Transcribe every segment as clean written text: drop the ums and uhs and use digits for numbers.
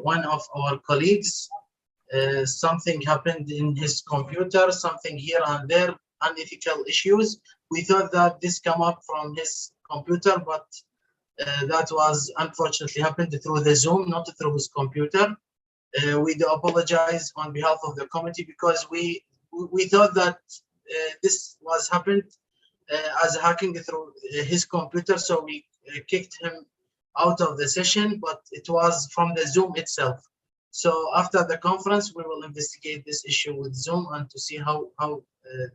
one of our colleagues, something happened in his computer, something here and there, unethical issues. We thought that this come up from his computer, but that was unfortunately happened through the Zoom, not through his computer. We do apologize on behalf of the committee because we thought that this was happened as hacking through his computer, so we kicked him out of the session, but it was from the Zoom itself. So after the conference, we will investigate this issue with Zoom and to see how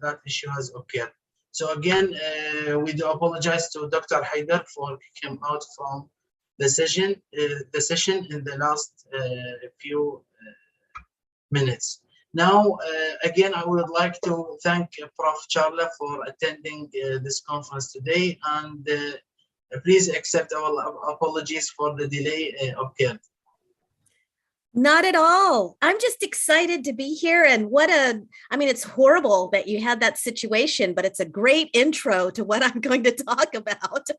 that issue has occurred. So again, we do apologize to Dr. Haider for kicking him out from the session in the last few minutes. Now, again, I would like to thank Prof. Charla for attending this conference today, and please accept our apologies for the delay occurred. Not at all. I'm just excited to be here. And I mean, it's horrible that you had that situation, but it's a great intro to what I'm going to talk about,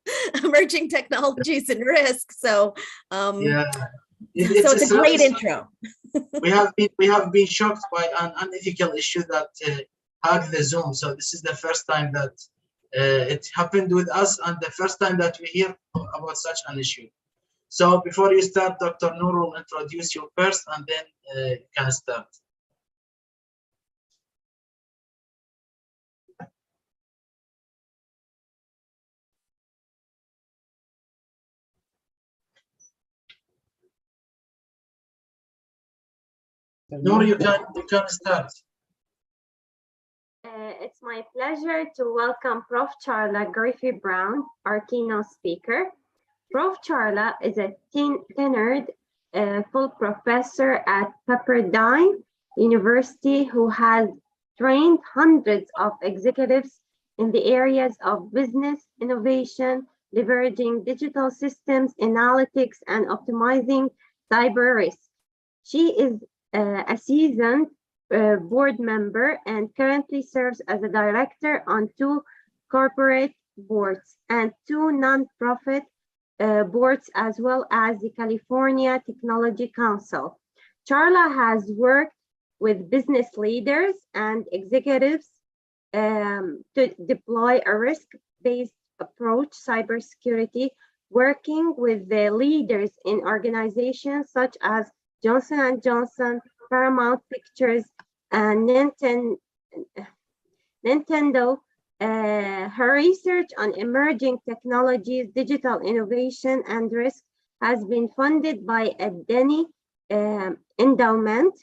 emerging technologies and risk. So, yeah, it's a great intro. we have been shocked by an unethical issue that hacked the Zoom. So this is the first time that it happened with us, and the first time that we hear about such an issue. So before you start, Dr. Noor will introduce you first, and then you can start. Noor, you can start. It's my pleasure to welcome Prof. Charla Griffy-Brown, our keynote speaker. Prof. Charla is a tenured full professor at Pepperdine University who has trained hundreds of executives in the areas of business innovation, leveraging digital systems, analytics, and optimizing cyber risk. She is a seasoned board member and currently serves as a director on 2 corporate boards and 2 non-profit boards, as well as the California Technology Council. Charla has worked with business leaders and executives to deploy a risk-based approach cybersecurity, working with the leaders in organizations such as Johnson & Johnson, Paramount Pictures, and Nintendo. Her research on emerging technologies, digital innovation, and risk has been funded by a Denny endowment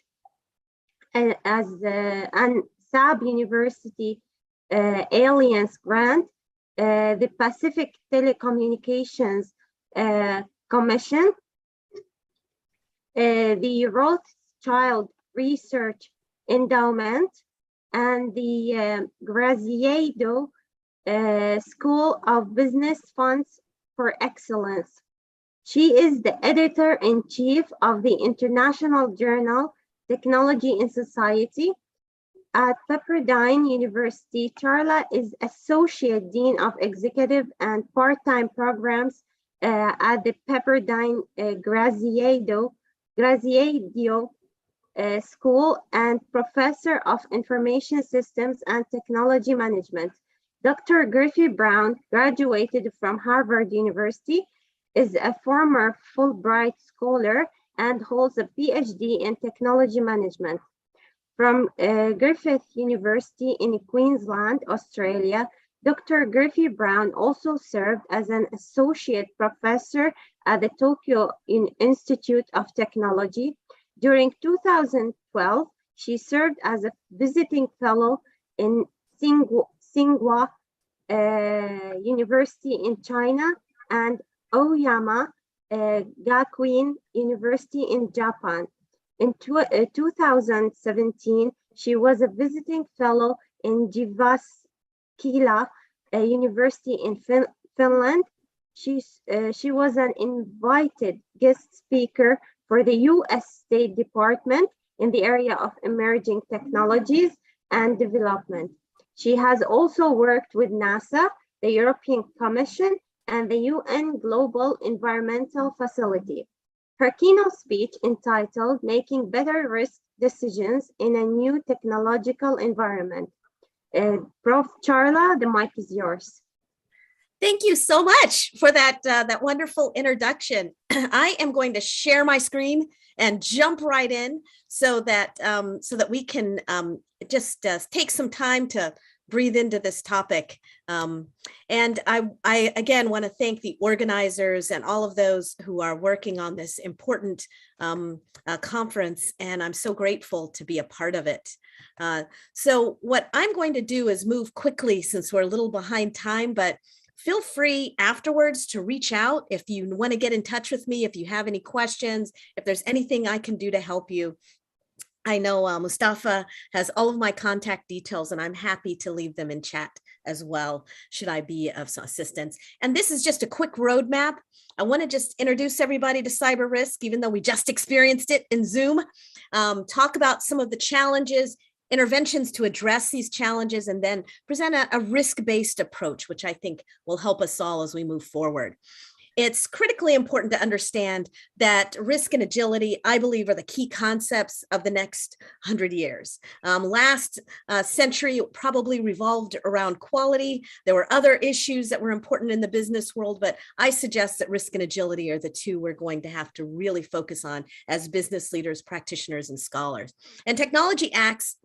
as an SAB University Alliance grant, the Pacific Telecommunications Commission, the Rothschild Research Endowment, and the Graziado School of Business Funds for Excellence. She is the editor-in-chief of the international journal Technology in Society. At Pepperdine University, Charla is Associate Dean of Executive and Part-Time Programs at the Pepperdine Graziado School and Professor of Information Systems and Technology Management. Dr. Griffy-Brown graduated from Harvard University, is a former Fulbright Scholar, and holds a PhD in Technology Management. From Griffith University in Queensland, Australia, Dr. Griffy-Brown also served as an Associate Professor at the Tokyo Institute of Technology. During 2012, she served as a visiting fellow in Tsinghua University in China and Aoyama Gakuin University in Japan. In 2017, she was a visiting fellow in Jyväskylä University in Finland. She was an invited guest speaker for the U.S. State Department in the area of emerging technologies and development. She has also worked with NASA, the European Commission, and the UN Global Environmental Facility. Her keynote speech entitled Making Better Risk Decisions in a New Technological Environment. Prof. Charla, the mic is yours. Thank you so much for that, that wonderful introduction. I am going to share my screen and jump right in so that we can just take some time to breathe into this topic. And I again want to thank the organizers and all of those who are working on this important conference, and I'm so grateful to be a part of it. So what I'm going to do is move quickly since we're a little behind time, but feel free afterwards to reach out if you want to get in touch with me, if you have any questions, if there's anything I can do to help you. I know Mustafa has all of my contact details, and I'm happy to leave them in chat as well, should I be of some assistance. And this is just a quick roadmap. I want to just introduce everybody to cyber risk, even though we just experienced it in Zoom, talk about some of the challenges, interventions to address these challenges, and then present a risk-based approach, which I think will help us all as we move forward. It's critically important to understand that risk and agility, I believe, are the key concepts of the next 100 years. Last century probably revolved around quality. There were other issues that were important in the business world, but I suggest that risk and agility are the two we're going to have to really focus on as business leaders, practitioners, and scholars. And technology acts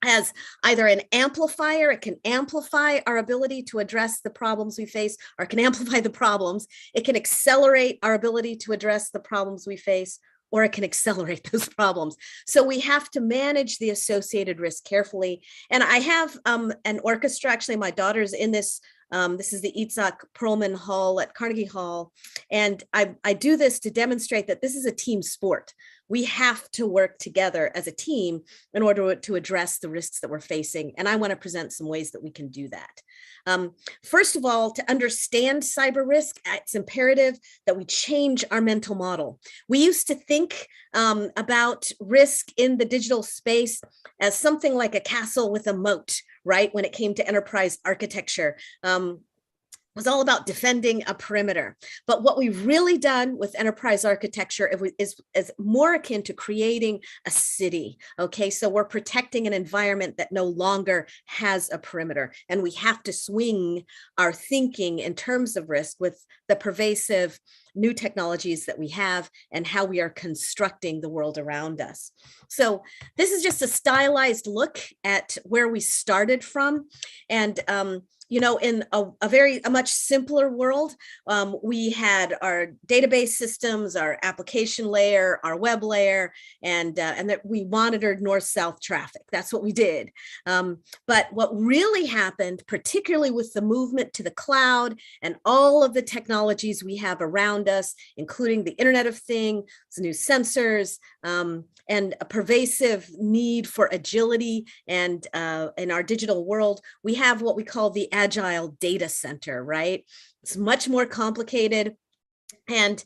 as either an amplifier. It can amplify our ability to address the problems we face, or it can amplify the problems. It can accelerate our ability to address the problems we face, or it can accelerate those problems. So we have to manage the associated risk carefully. And I have an orchestra. Actually, my daughter's in this. This is the Itzhak Perlman Hall at Carnegie Hall. And I do this to demonstrate that this is a team sport. We have to work together as a team in order to address the risks that we're facing. And I want to present some ways that we can do that. First of all, to understand cyber risk, it's imperative that we change our mental model. We used to think about risk in the digital space as something like a castle with a moat, right? When it came to enterprise architecture. Was all about defending a perimeter. But what we've really done with enterprise architecture is more akin to creating a city, okay? So we're protecting an environment that no longer has a perimeter, and we have to swing our thinking in terms of risk with the pervasive new technologies that we have and how we are constructing the world around us. So this is just a stylized look at where we started from. And you know, in a much simpler world, we had our database systems, our application layer, our web layer, and that we monitored north-south traffic. That's what we did. But what really happened, particularly with the movement to the cloud and all of the technologies we have around us, including the Internet of Things, new sensors, and a pervasive need for agility, and in our digital world, we have what we call the agile data center, right? It's much more complicated. And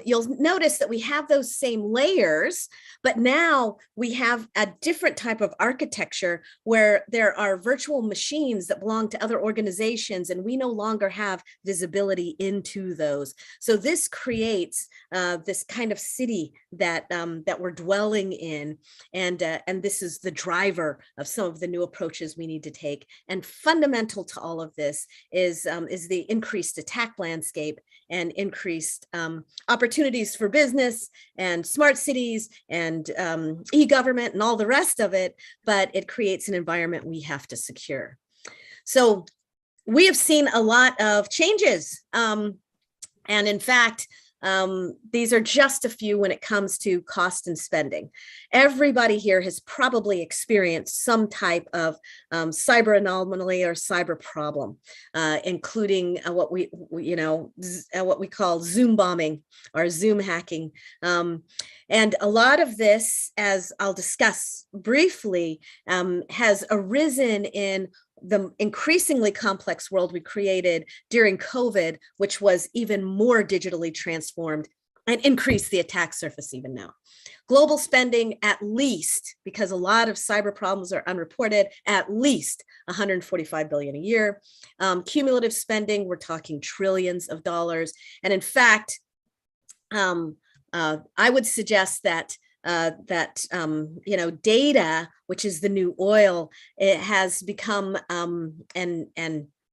you'll notice that we have those same layers, but now we have a different type of architecture where there are virtual machines that belong to other organizations, and we no longer have visibility into those. So this creates this kind of city that that we're dwelling in, and this is the driver of some of the new approaches we need to take. And fundamental to all of this is the increased attack landscape and increased opportunities for business and smart cities and e-government and all the rest of it, but it creates an environment we have to secure. So we have seen a lot of changes. And in fact, these are just a few when it comes to cost and spending. Everybody here has probably experienced some type of cyber anomaly or cyber problem, including what we call Zoom bombing or Zoom hacking. And a lot of this, as I'll discuss briefly, has arisen in the increasingly complex world we created during COVID, which was even more digitally transformed and increased the attack surface even now. Global spending, at least, because a lot of cyber problems are unreported, at least 145 billion a year. Cumulative spending, we're talking trillions of dollars. And in fact, I would suggest that data, which is the new oil, it has become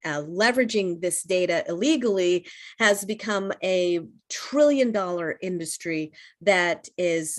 leveraging this data illegally has become a $1 trillion industry that is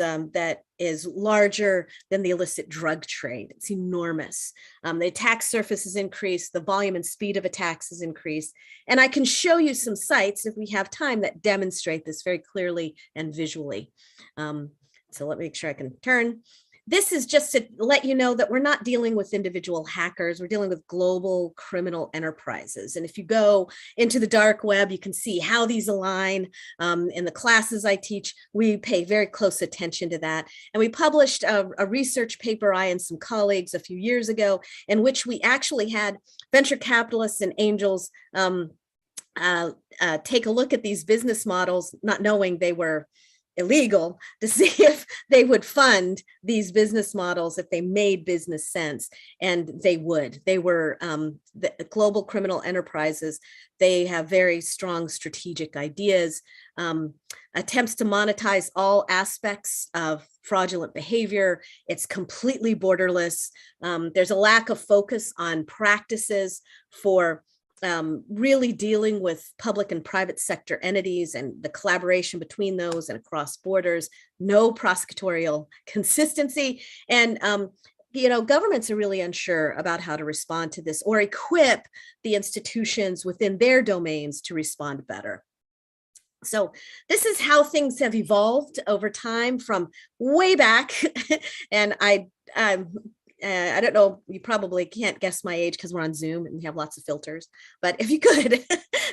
larger than the illicit drug trade. It's enormous. The attack surface has increased, the volume and speed of attacks has increased. And I can show you some sites if we have time that demonstrate this very clearly and visually. So let me make sure I can turn. This is just to let you know that we're not dealing with individual hackers. We're dealing with global criminal enterprises. And if you go into the dark web, you can see how these align. In the classes I teach, we pay very close attention to that. And we published a research paper, I and some colleagues, a few years ago, in which we actually had venture capitalists and angels take a look at these business models, not knowing they were illegal, to see if they would fund these business models if they made business sense. And they would. They were the global criminal enterprises. They have very strong strategic ideas, attempts to monetize all aspects of fraudulent behavior. It's completely borderless. There's a lack of focus on practices for really dealing with public and private sector entities and the collaboration between those and across borders, no prosecutorial consistency. And, governments are really unsure about how to respond to this or equip the institutions within their domains to respond better. So this is how things have evolved over time from way back. And I don't know, you probably can't guess my age because we're on Zoom and we have lots of filters, but if you could,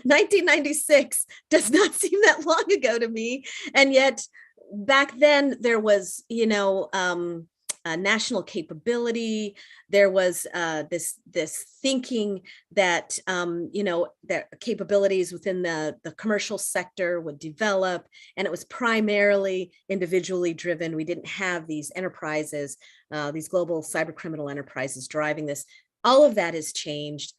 1996 does not seem that long ago to me. And yet back then there was, national capability. There was this thinking that, that capabilities within the commercial sector would develop, and it was primarily individually driven. We didn't have these enterprises, these global cyber criminal enterprises driving this. All of that has changed.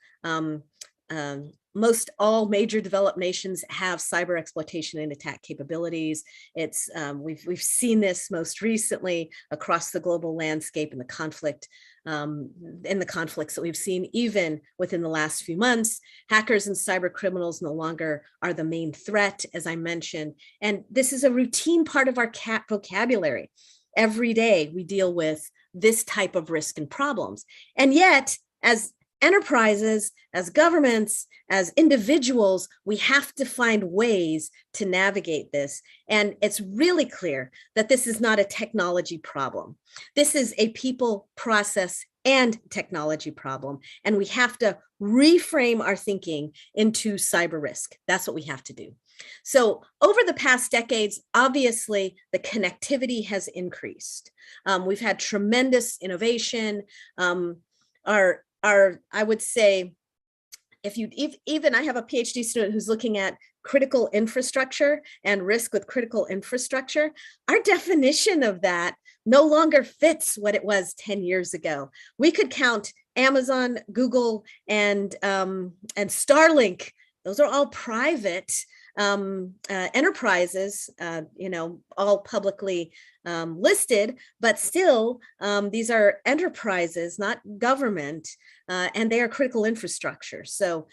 Most all major developed nations have cyber exploitation and attack capabilities. It's we've seen this most recently across the global landscape in the conflicts that we've seen even within the last few months. Hackers and cyber criminals no longer are the main threat, as I mentioned, and this is a routine part of our vocabulary. Every day we deal with this type of risk and problems, and yet as enterprises, as governments, as individuals, we have to find ways to navigate this. And it's really clear that this is not a technology problem. This is a people, process, and technology problem. And we have to reframe our thinking into cyber risk. That's what we have to do. So over the past decades, obviously, the connectivity has increased. We've had tremendous innovation. I would say, even I have a PhD student who's looking at critical infrastructure and risk with critical infrastructure. Our definition of that no longer fits what it was 10 years ago. We could count Amazon, Google, and Starlink. Those are all private enterprises, all publicly listed, but still, these are enterprises, not government, and they are critical infrastructure. So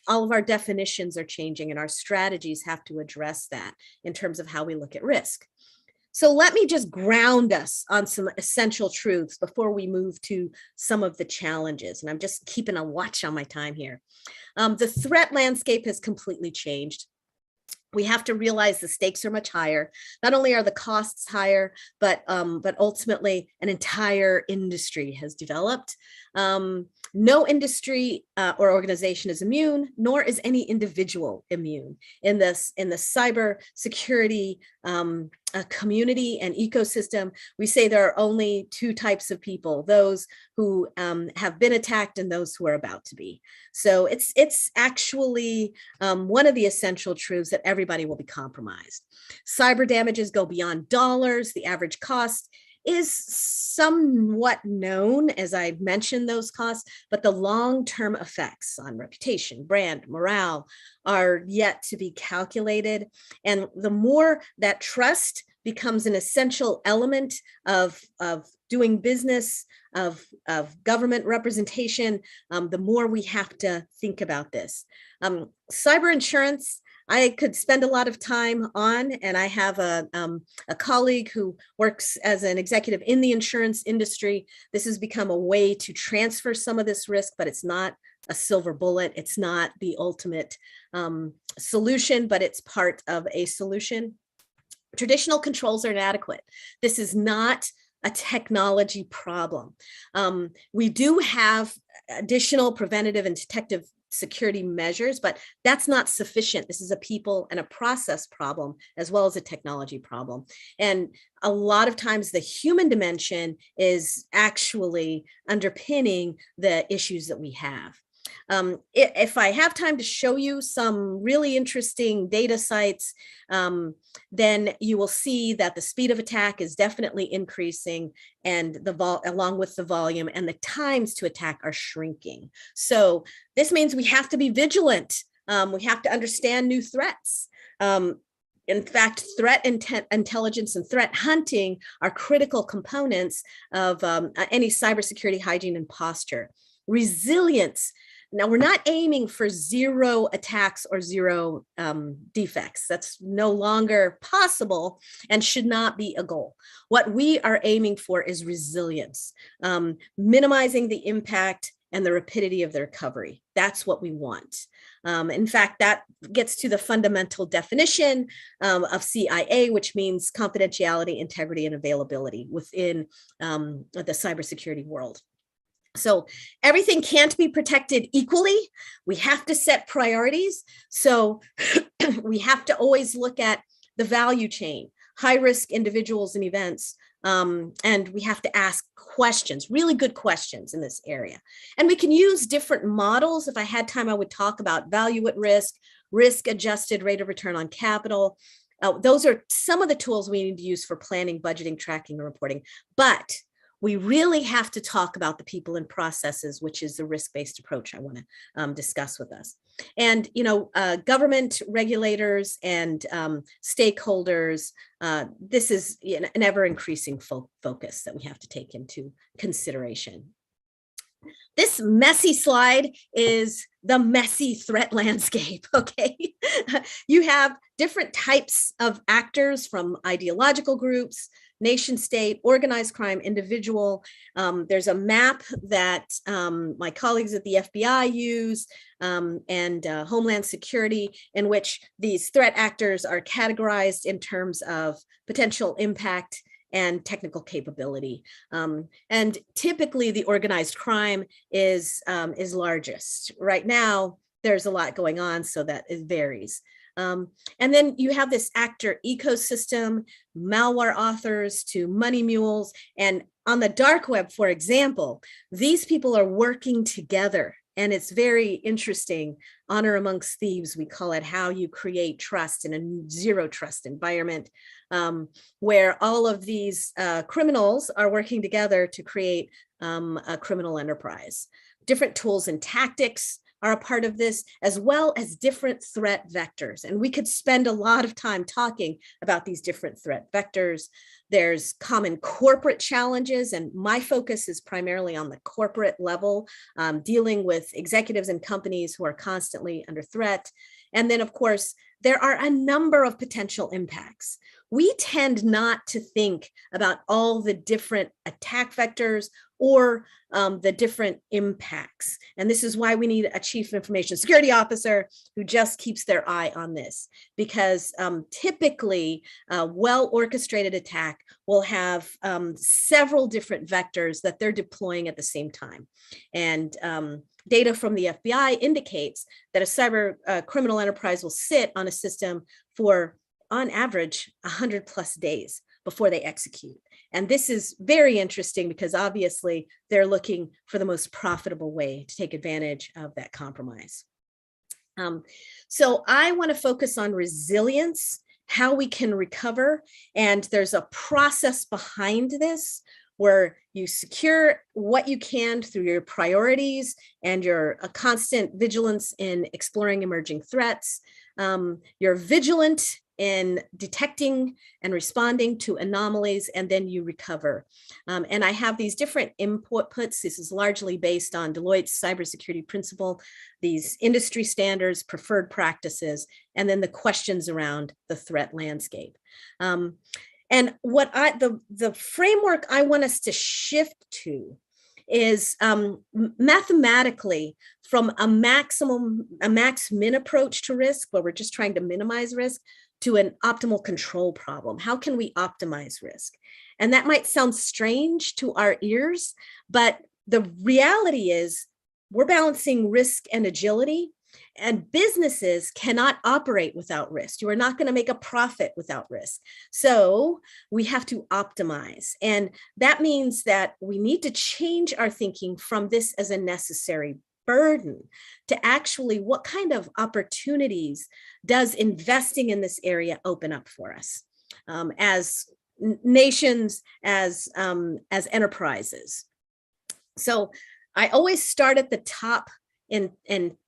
all of our definitions are changing, and our strategies have to address that in terms of how we look at risk. So let me just ground us on some essential truths before we move to some of the challenges. And I'm just keeping a watch on my time here. The threat landscape has completely changed. We have to realize the stakes are much higher. Not only are the costs higher, but ultimately an entire industry has developed. No industry or organization is immune, nor is any individual immune. In the cyber security community and ecosystem, we say there are only two types of people: those who have been attacked and those who are about to be. So it's actually one of the essential truths that everybody will be compromised. Cyber damages go beyond dollars. The average cost is somewhat known, as I mentioned those costs, but the long-term effects on reputation, brand, morale are yet to be calculated. And the more that trust becomes an essential element of doing business, of government representation, the more we have to think about this. Cyber insurance, I could spend a lot of time on, and I have a colleague who works as an executive in the insurance industry. This has become a way to transfer some of this risk, but it's not a silver bullet. It's not the ultimate solution, but it's part of a solution. Traditional controls are inadequate. This is not a technology problem. We do have additional preventative and detective security measures, but that's not sufficient. This is a people and a process problem, as well as a technology problem. And a lot of times the human dimension is actually underpinning the issues that we have. If I have time to show you some really interesting data sites, then you will see that the speed of attack is definitely increasing, and along with the volume, and the times to attack are shrinking. So this means we have to be vigilant. We have to understand new threats. In fact, threat intelligence and threat hunting are critical components of any cybersecurity hygiene and posture. Resilience. Now, we're not aiming for zero attacks or zero defects. That's no longer possible and should not be a goal. What we are aiming for is resilience, minimizing the impact and the rapidity of the recovery. That's what we want. In fact, that gets to the fundamental definition of CIA, which means confidentiality, integrity, and availability within the cybersecurity world. So everything can't be protected equally. We have to set priorities. So we have to always look at the value chain, high-risk individuals and events, and we have to ask questions, really good questions in this area. And we can use different models. If I had time, I would talk about value at risk, risk-adjusted rate of return on capital. Those are some of the tools we need to use for planning, budgeting, tracking, and reporting. But we really have to talk about the people and processes, which is the risk-based approach I want to discuss with us. And, government regulators and stakeholders, this is an ever-increasing focus that we have to take into consideration. This messy slide is the messy threat landscape, okay? You have different types of actors, from ideological groups, nation state, organized crime, individual. There's a map that my colleagues at the FBI use and Homeland Security, in which these threat actors are categorized in terms of potential impact and technical capability. And typically the organized crime is largest. Right now, there's a lot going on, so that it varies. And then you have this actor ecosystem, malware authors to money mules. And on the dark web, for example, these people are working together. And it's very interesting. Honor amongst thieves, we call it, how you create trust in a zero trust environment, where all of these criminals are working together to create a criminal enterprise. Different tools and tactics are a part of this, as well as different threat vectors. And we could spend a lot of time talking about these different threat vectors. There's common corporate challenges, and my focus is primarily on the corporate level, dealing with executives and companies who are constantly under threat. And then, of course, there are a number of potential impacts. We tend not to think about all the different attack vectors or the different impacts. And this is why we need a chief information security officer who just keeps their eye on this, because typically a well-orchestrated attack will have several different vectors that they're deploying at the same time. And data from the FBI indicates that a cyber criminal enterprise will sit on a system for, on average, 100+ days before they execute. And this is very interesting because obviously they're looking for the most profitable way to take advantage of that compromise. So I want to focus on resilience, how we can recover. And there's a process behind this where you secure what you can through your priorities and your constant vigilance in exploring emerging threats. You're vigilant in detecting and responding to anomalies, and then you recover. And I have these different inputs. This is largely based on Deloitte's cybersecurity principle, these industry standards, preferred practices, and then the questions around the threat landscape. And what the framework I want us to shift to is mathematically from a max-min approach to risk, where we're just trying to minimize risk, to an optimal control problem. How can we optimize risk? And that might sound strange to our ears, but the reality is we're balancing risk and agility, and businesses cannot operate without risk. You are not going to make a profit without risk. So we have to optimize. And that means that we need to change our thinking from this as a necessary burden to actually what kind of opportunities does investing in this area open up for us as nations, as enterprises. So I always start at the top in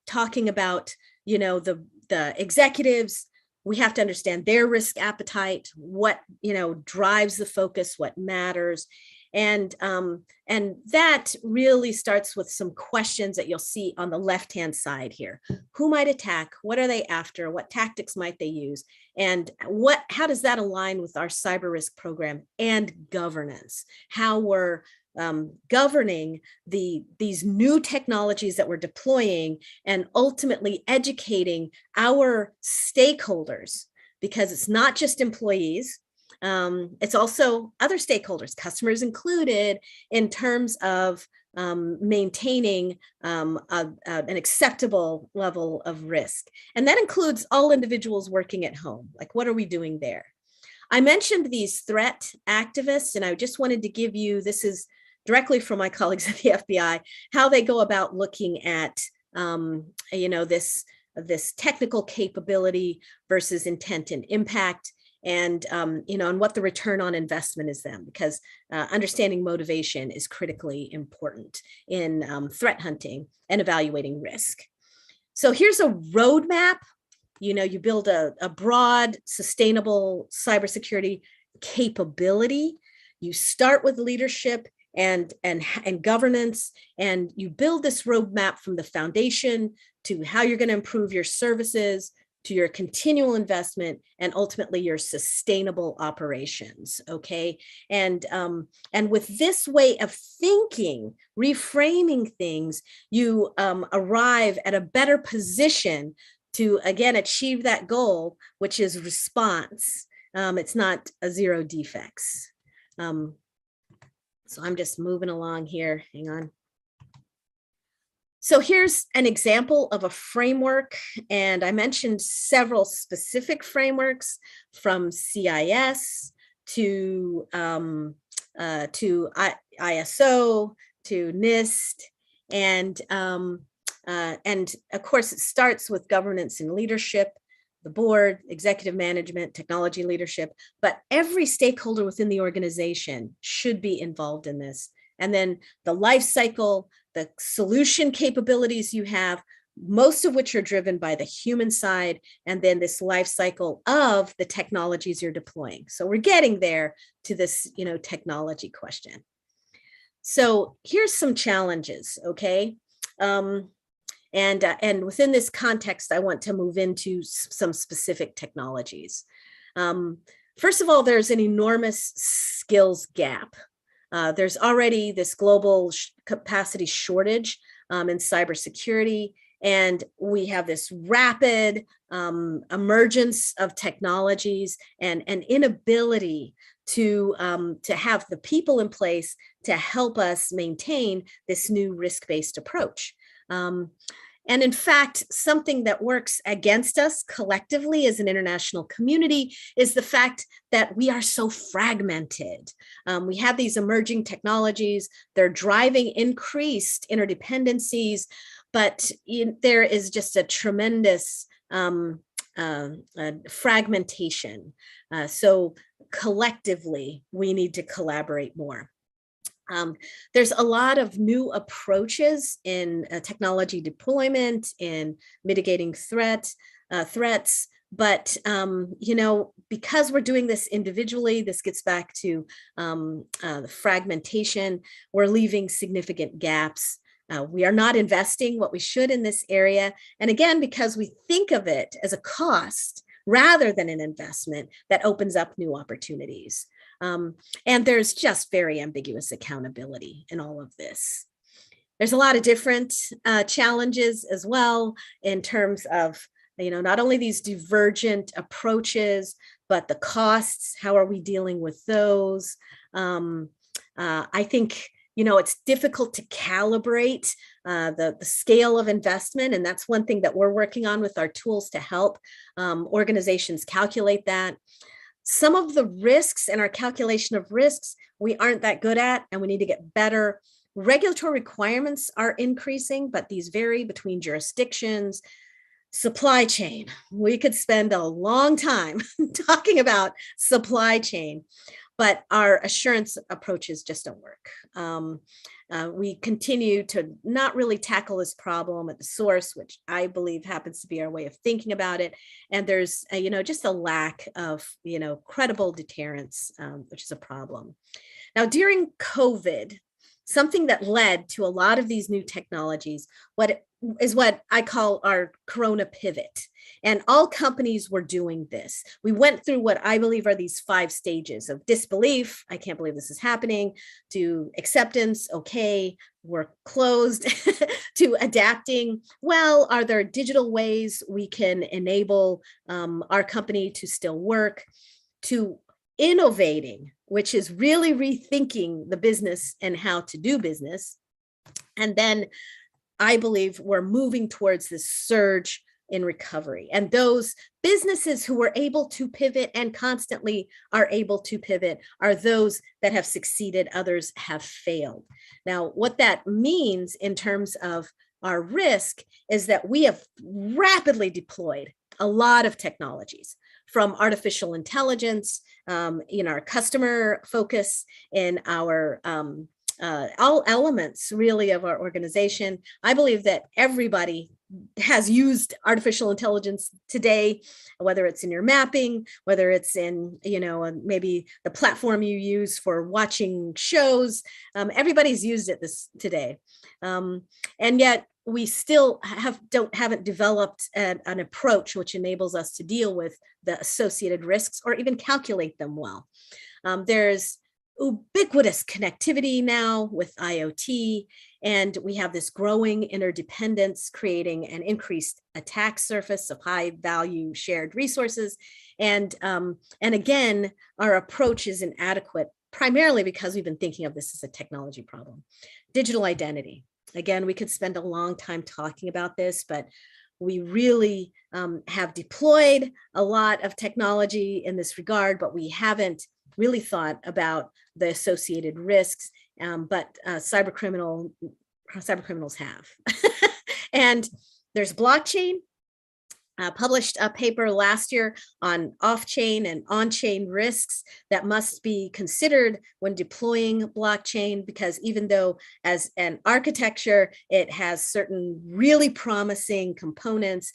talking about, you know, the executives. We have to understand their risk appetite, what, you know, drives the focus, what matters. And that really starts with some questions that you'll see on the left-hand side here. Who might attack? What are they after? What tactics might they use? And how does that align with our cyber risk program and governance? How we're governing these new technologies that we're deploying, and ultimately educating our stakeholders, because it's not just employees. It's also other stakeholders, customers included, in terms of maintaining an acceptable level of risk. And that includes all individuals working at home. Like, what are we doing there? I mentioned these threat activists, and I just wanted to give you, this is directly from my colleagues at the FBI, how they go about looking at, you know, this technical capability versus intent and impact. And, you know, and what the return on investment is then, because understanding motivation is critically important in threat hunting and evaluating risk. So here's a roadmap. You know, you build a broad, sustainable cybersecurity capability. You start with leadership and governance, and you build this roadmap from the foundation to how you're going to improve your services, to your continual investment, and ultimately your sustainable operations. Okay, and with this way of thinking, reframing things, you arrive at a better position to again achieve that goal, which is response. It's not a zero defects. So I'm just moving along here. Hang on. So here's an example of a framework, and I mentioned several specific frameworks, from CIS to ISO to NIST, and of course it starts with governance and leadership, the board, executive management, technology leadership, but every stakeholder within the organization should be involved in this. And then the life cycle, the solution capabilities you have, most of which are driven by the human side, and then this life cycle of the technologies you're deploying. So we're getting there to this, you know, technology question. So here's some challenges, okay? And within this context, I want to move into some specific technologies. First of all, there's an enormous skills gap. There's already this global capacity shortage in cybersecurity, and we have this rapid emergence of technologies and an inability to have the people in place to help us maintain this new risk-based approach. And in fact, something that works against us collectively as an international community is the fact that we are so fragmented. We have these emerging technologies, they're driving increased interdependencies, but there is just a tremendous fragmentation. So collectively, we need to collaborate more. There's a lot of new approaches in technology deployment, in mitigating threats, but because we're doing this individually, this gets back to the fragmentation. We're leaving significant gaps. We are not investing what we should in this area. And again, because we think of it as a cost rather than an investment, that opens up new opportunities. And there's just very ambiguous accountability in all of this. There's a lot of different challenges as well in terms of, not only these divergent approaches, but the costs. How are we dealing with those? I think, it's difficult to calibrate the scale of investment. And that's one thing that we're working on with our tools to help organizations calculate that. Some of the risks and our calculation of risks, we aren't that good at, and we need to get better. Regulatory requirements are increasing, but these vary between jurisdictions. Supply chain, we could spend a long time talking about supply chain, but our assurance approaches just don't work. We continue to not really tackle this problem at the source, which I believe happens to be our way of thinking about it. And there's, just a lack of, credible deterrence, which is a problem. Now, during COVID, something that led to a lot of these new technologies, what I call our Corona pivot. And all companies were doing this. We went through what I believe are these 5 stages of disbelief. I can't believe this is happening, to acceptance. Okay, we're closed, to adapting. Well, are there digital ways we can enable our company to still work, to innovating, which is really rethinking the business and how to do business. And then I believe we're moving towards this surge in recovery. And those businesses who were able to pivot and constantly are able to pivot are those that have succeeded, others have failed. Now, what that means in terms of our risk is that we have rapidly deployed a lot of technologies, from artificial intelligence, in our customer focus, in our all elements really of our organization. I believe that everybody has used artificial intelligence today, whether it's in your mapping, whether it's in, maybe the platform you use for watching shows. Everybody's used it today. And yet we still haven't developed an approach which enables us to deal with the associated risks or even calculate them well. There's ubiquitous connectivity now with IoT, and we have this growing interdependence, creating an increased attack surface of high value shared resources. And again, our approach is inadequate, primarily because we've been thinking of this as a technology problem. Digital identity. Again, we could spend a long time talking about this, but we really have deployed a lot of technology in this regard, but we haven't really thought about the associated risks, but cyber criminals have. And there's blockchain. Published a paper last year on off-chain and on-chain risks that must be considered when deploying blockchain, because even though as an architecture, it has certain really promising components,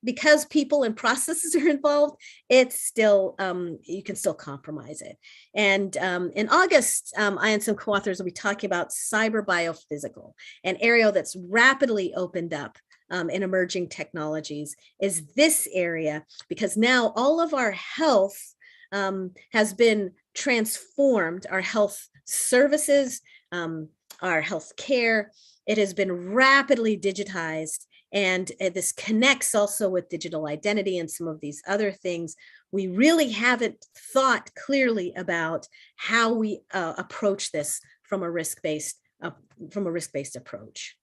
because people and processes are involved, it's still, you can still compromise it. And in August, I and some co-authors will be talking about cyber biophysical, an area that's rapidly opened up in emerging technologies is this area, because now all of our health has been transformed, our health services, our health care, it has been rapidly digitized. And this connects also with digital identity and some of these other things. We really haven't thought clearly about how we approach this from a risk-based approach.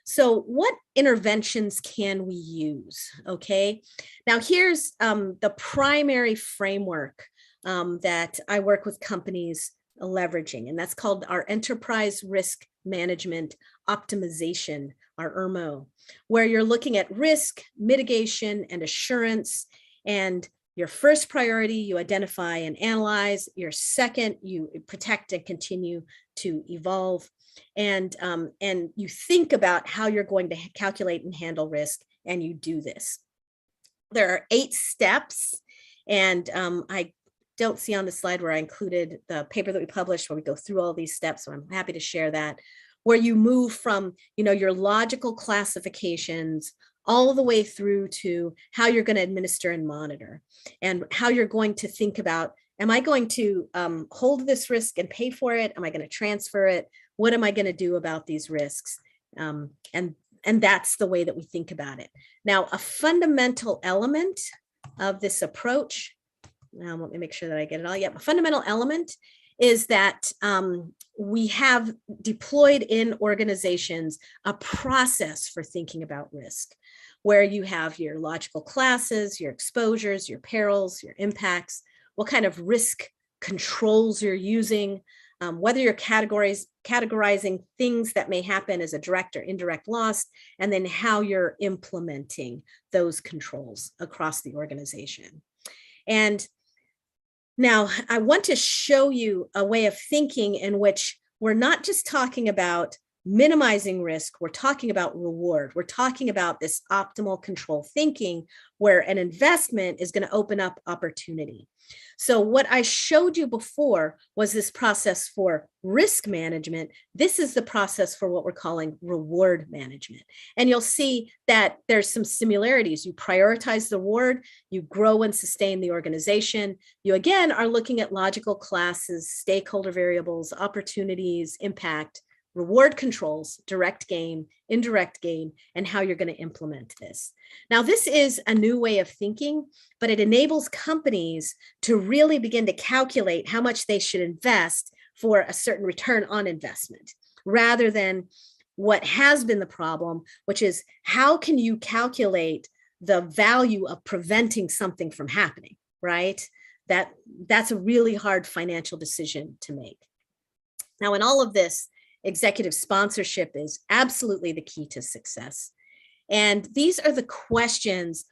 So what interventions can we use? Okay, now here's the primary framework that I work with companies leveraging, and that's called our enterprise risk management optimization, our ERMO, where you're looking at risk mitigation and assurance. And your first priority, you identify and analyze. Your second, you protect and continue to evolve. And you think about how you're going to calculate and handle risk, and you do this. There are 8 steps, and I don't see on the slide where I included the paper that we published where we go through all these steps, so I'm happy to share that, where you move from, your logical classifications all the way through to how you're going to administer and monitor, and how you're going to think about, am I going to hold this risk and pay for it? Am I going to transfer it? What am I going to do about these risks? And that's the way that we think about it. Now, a fundamental element of this approach, now let me make sure that I get it all. Yeah, a fundamental element is that we have deployed in organizations a process for thinking about risk, where you have your logical classes, your exposures, your perils, your impacts, what kind of risk controls you're using, whether you're categorizing things that may happen as a direct or indirect loss, and then how you're implementing those controls across the organization. And now I want to show you a way of thinking in which we're not just talking about minimizing risk, we're talking about reward. We're talking about this optimal control thinking where an investment is going to open up opportunity. So what I showed you before was this process for risk management. This is the process for what we're calling reward management. And you'll see that there's some similarities. You prioritize the reward, you grow and sustain the organization. You again are looking at logical classes, stakeholder variables, opportunities, impact, reward controls, direct gain, indirect gain, and how you're going to implement this. Now, this is a new way of thinking, but it enables companies to really begin to calculate how much they should invest for a certain return on investment, rather than what has been the problem, which is how can you calculate the value of preventing something from happening, right? That's a really hard financial decision to make. Now, in all of this, executive sponsorship is absolutely the key to success. And these are the questions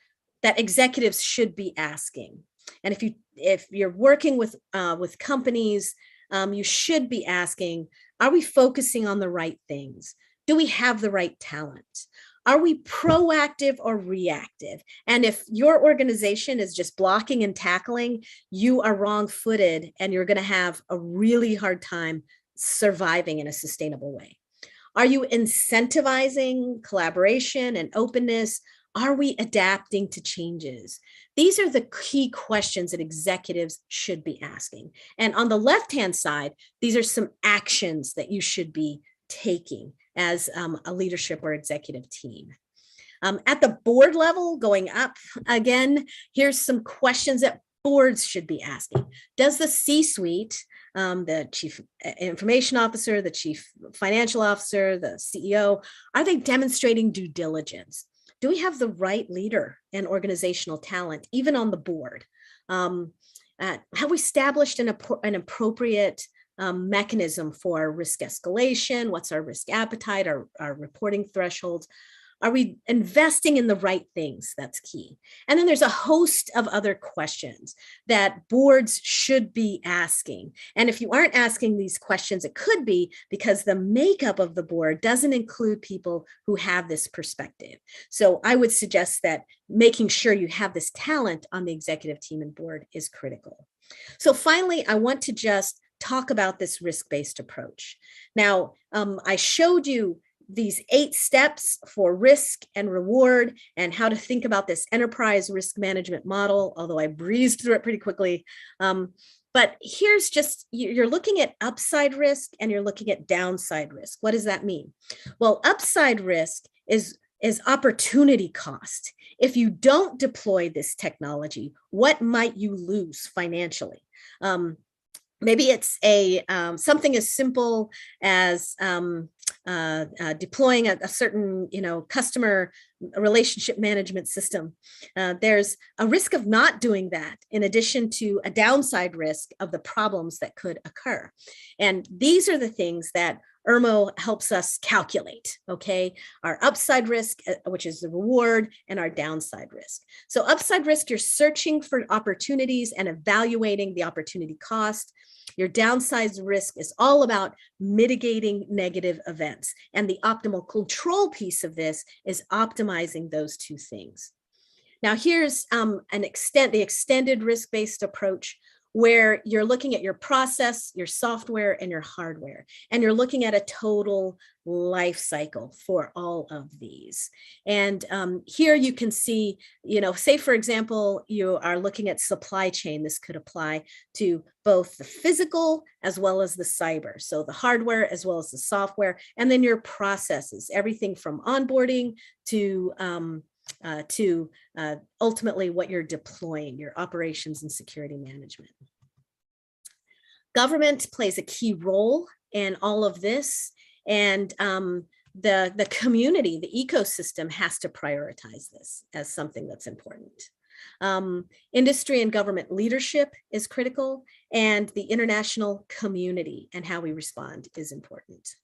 that executives should be asking. And if you're working with companies, you should be asking, are we focusing on the right things? Do we have the right talent? Are we proactive or reactive? And if your organization is just blocking and tackling, you are wrong-footed and you're going to have a really hard time surviving in a sustainable way. Are you incentivizing collaboration and openness? Are we adapting to changes? These are the key questions that executives should be asking. And on the left-hand side, these are some actions that you should be taking as a leadership or executive team. At the board level, going up again, here's some questions that boards should be asking. Does the C-suite, the chief information officer, the chief financial officer, the CEO, are they demonstrating due diligence? Do we have the right leader and organizational talent, even on the board? Have we established an appropriate mechanism for risk escalation? What's our risk appetite, our reporting thresholds? Are we investing in the right things? That's key. And then there's a host of other questions that boards should be asking. And if you aren't asking these questions, it could be because the makeup of the board doesn't include people who have this perspective. So I would suggest that making sure you have this talent on the executive team and board is critical. So finally, I want to just talk about this risk-based approach. Now, I showed you these 8 steps for risk and reward and how to think about this enterprise risk management model, although I breezed through it pretty quickly. But here's just, you're looking at upside risk and you're looking at downside risk. What does that mean? Well, upside risk is opportunity cost. If you don't deploy this technology, what might you lose financially? Maybe it's something as simple as deploying a certain customer relationship management system. There's a risk of not doing that, in addition to a downside risk of the problems that could occur. And these are the things that IRMO helps us calculate, okay? Our upside risk, which is the reward, and our downside risk. So upside risk, you're searching for opportunities and evaluating the opportunity cost. Your downside risk is all about mitigating negative events. And the optimal control piece of this is optimizing those two things. Now here's the extended risk-based approach, where you're looking at your process, your software, and your hardware. And you're looking at a total life cycle for all of these. And here you can see, say, for example, you are looking at supply chain. This could apply to both the physical as well as the cyber. So the hardware as well as the software, and then your processes, everything from onboarding to ultimately what you're deploying, your operations and security management. Government plays a key role in all of this, and the community, the ecosystem has to prioritize this as something that's important. Industry and government leadership is critical, and the international community and how we respond is important.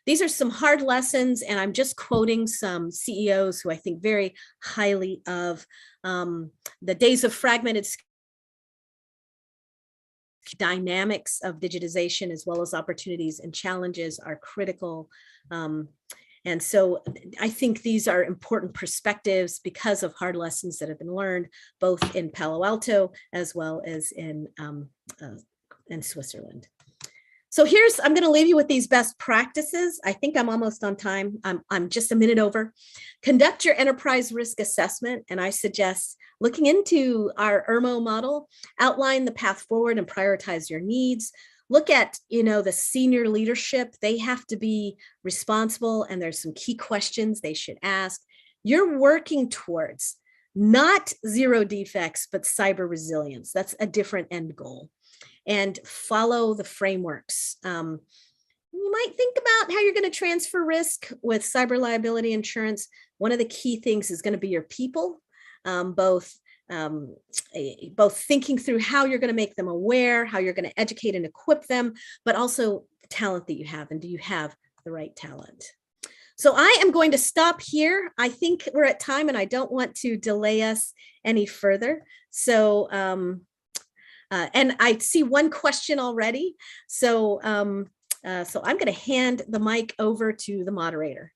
These are some hard lessons, and I'm just quoting some CEOs who I think very highly of. The days of fragmented dynamics of digitization, as well as opportunities and challenges, are critical. And so I think these are important perspectives because of hard lessons that have been learned, both in Palo Alto as well as in Switzerland. So I'm going to leave you with these best practices. I think I'm almost on time. I'm just a minute over. Conduct your enterprise risk assessment, and I suggest looking into our IRMO model, outline the path forward and prioritize your needs. Look at, the senior leadership. They have to be responsible, and there's some key questions they should ask. You're working towards not zero defects, but cyber resilience. That's a different end goal. And follow the frameworks. You might think about how you're going to transfer risk with cyber liability insurance. One of the key things is going to be your people, both thinking through how you're going to make them aware, how you're going to educate and equip them, but also the talent that you have, and do you have the right talent? So I am going to stop here. I think we're at time, and I don't want to delay us any further. So, and I see one question already. So, so I'm going to hand the mic over to the moderator.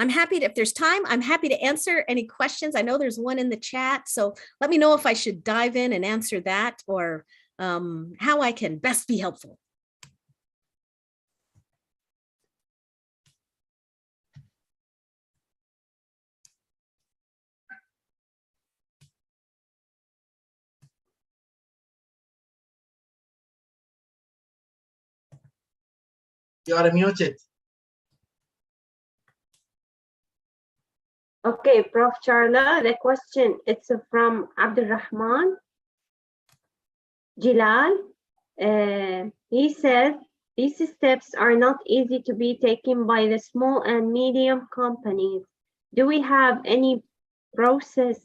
I'm happy to, if there's time, I'm happy to answer any questions. I know there's one in the chat, so let me know if I should dive in and answer that, or how I can best be helpful. You are muted. Okay, Prof. Charla, the question, it's from Abdulrahman Jilal. He says, these steps are not easy to be taken by the small and medium companies. Do we have any process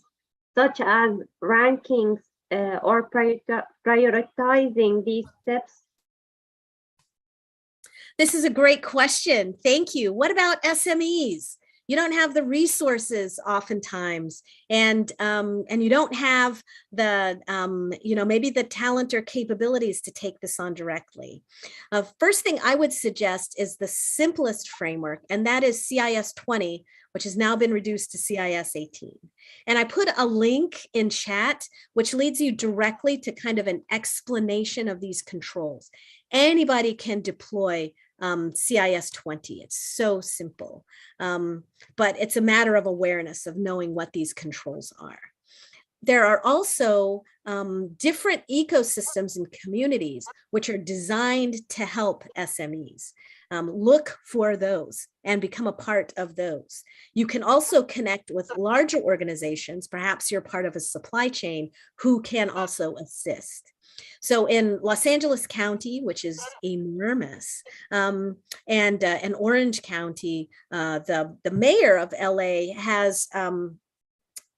such as rankings or prioritizing these steps? This is a great question. Thank you. What about SMEs? You don't have the resources oftentimes, and you don't have the, maybe the talent or capabilities to take this on directly. First thing I would suggest is the simplest framework, and that is CIS 20, which has now been reduced to CIS 18. And I put a link in chat, which leads you directly to kind of an explanation of these controls. Anybody can deploy CIS 20. It's so simple, but it's a matter of awareness of knowing what these controls are. There are also different ecosystems and communities which are designed to help SMEs. Look for those and become a part of those. You can also connect with larger organizations, perhaps you're part of a supply chain, who can also assist. So in Los Angeles County, which is enormous, and in Orange County, the mayor of LA has a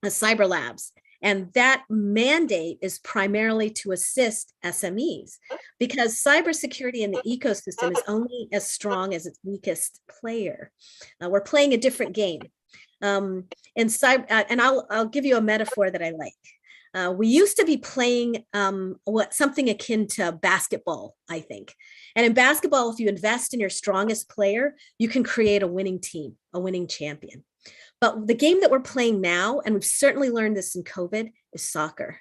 cyber labs. And that mandate is primarily to assist SMEs, because cybersecurity in the ecosystem is only as strong as its weakest player. We're playing a different game. And I'll give you a metaphor that I like. We used to be playing something akin to basketball, I think. And in basketball, if you invest in your strongest player, you can create a winning team, a winning champion. But the game that we're playing now, and we've certainly learned this in COVID, is soccer.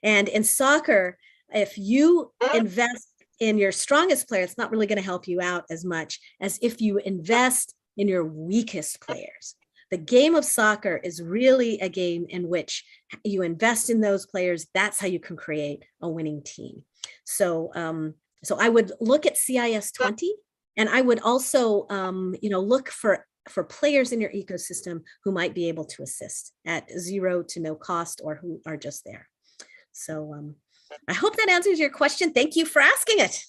And in soccer, if you invest in your strongest player, it's not really going to help you out as much as if you invest in your weakest players. The game of soccer is really a game in which you invest in those players. That's how you can create a winning team. So I would look at CIS 20, and I would also look for players in your ecosystem who might be able to assist at zero to no cost, or who are just there. So I hope that answers your question. Thank you for asking it.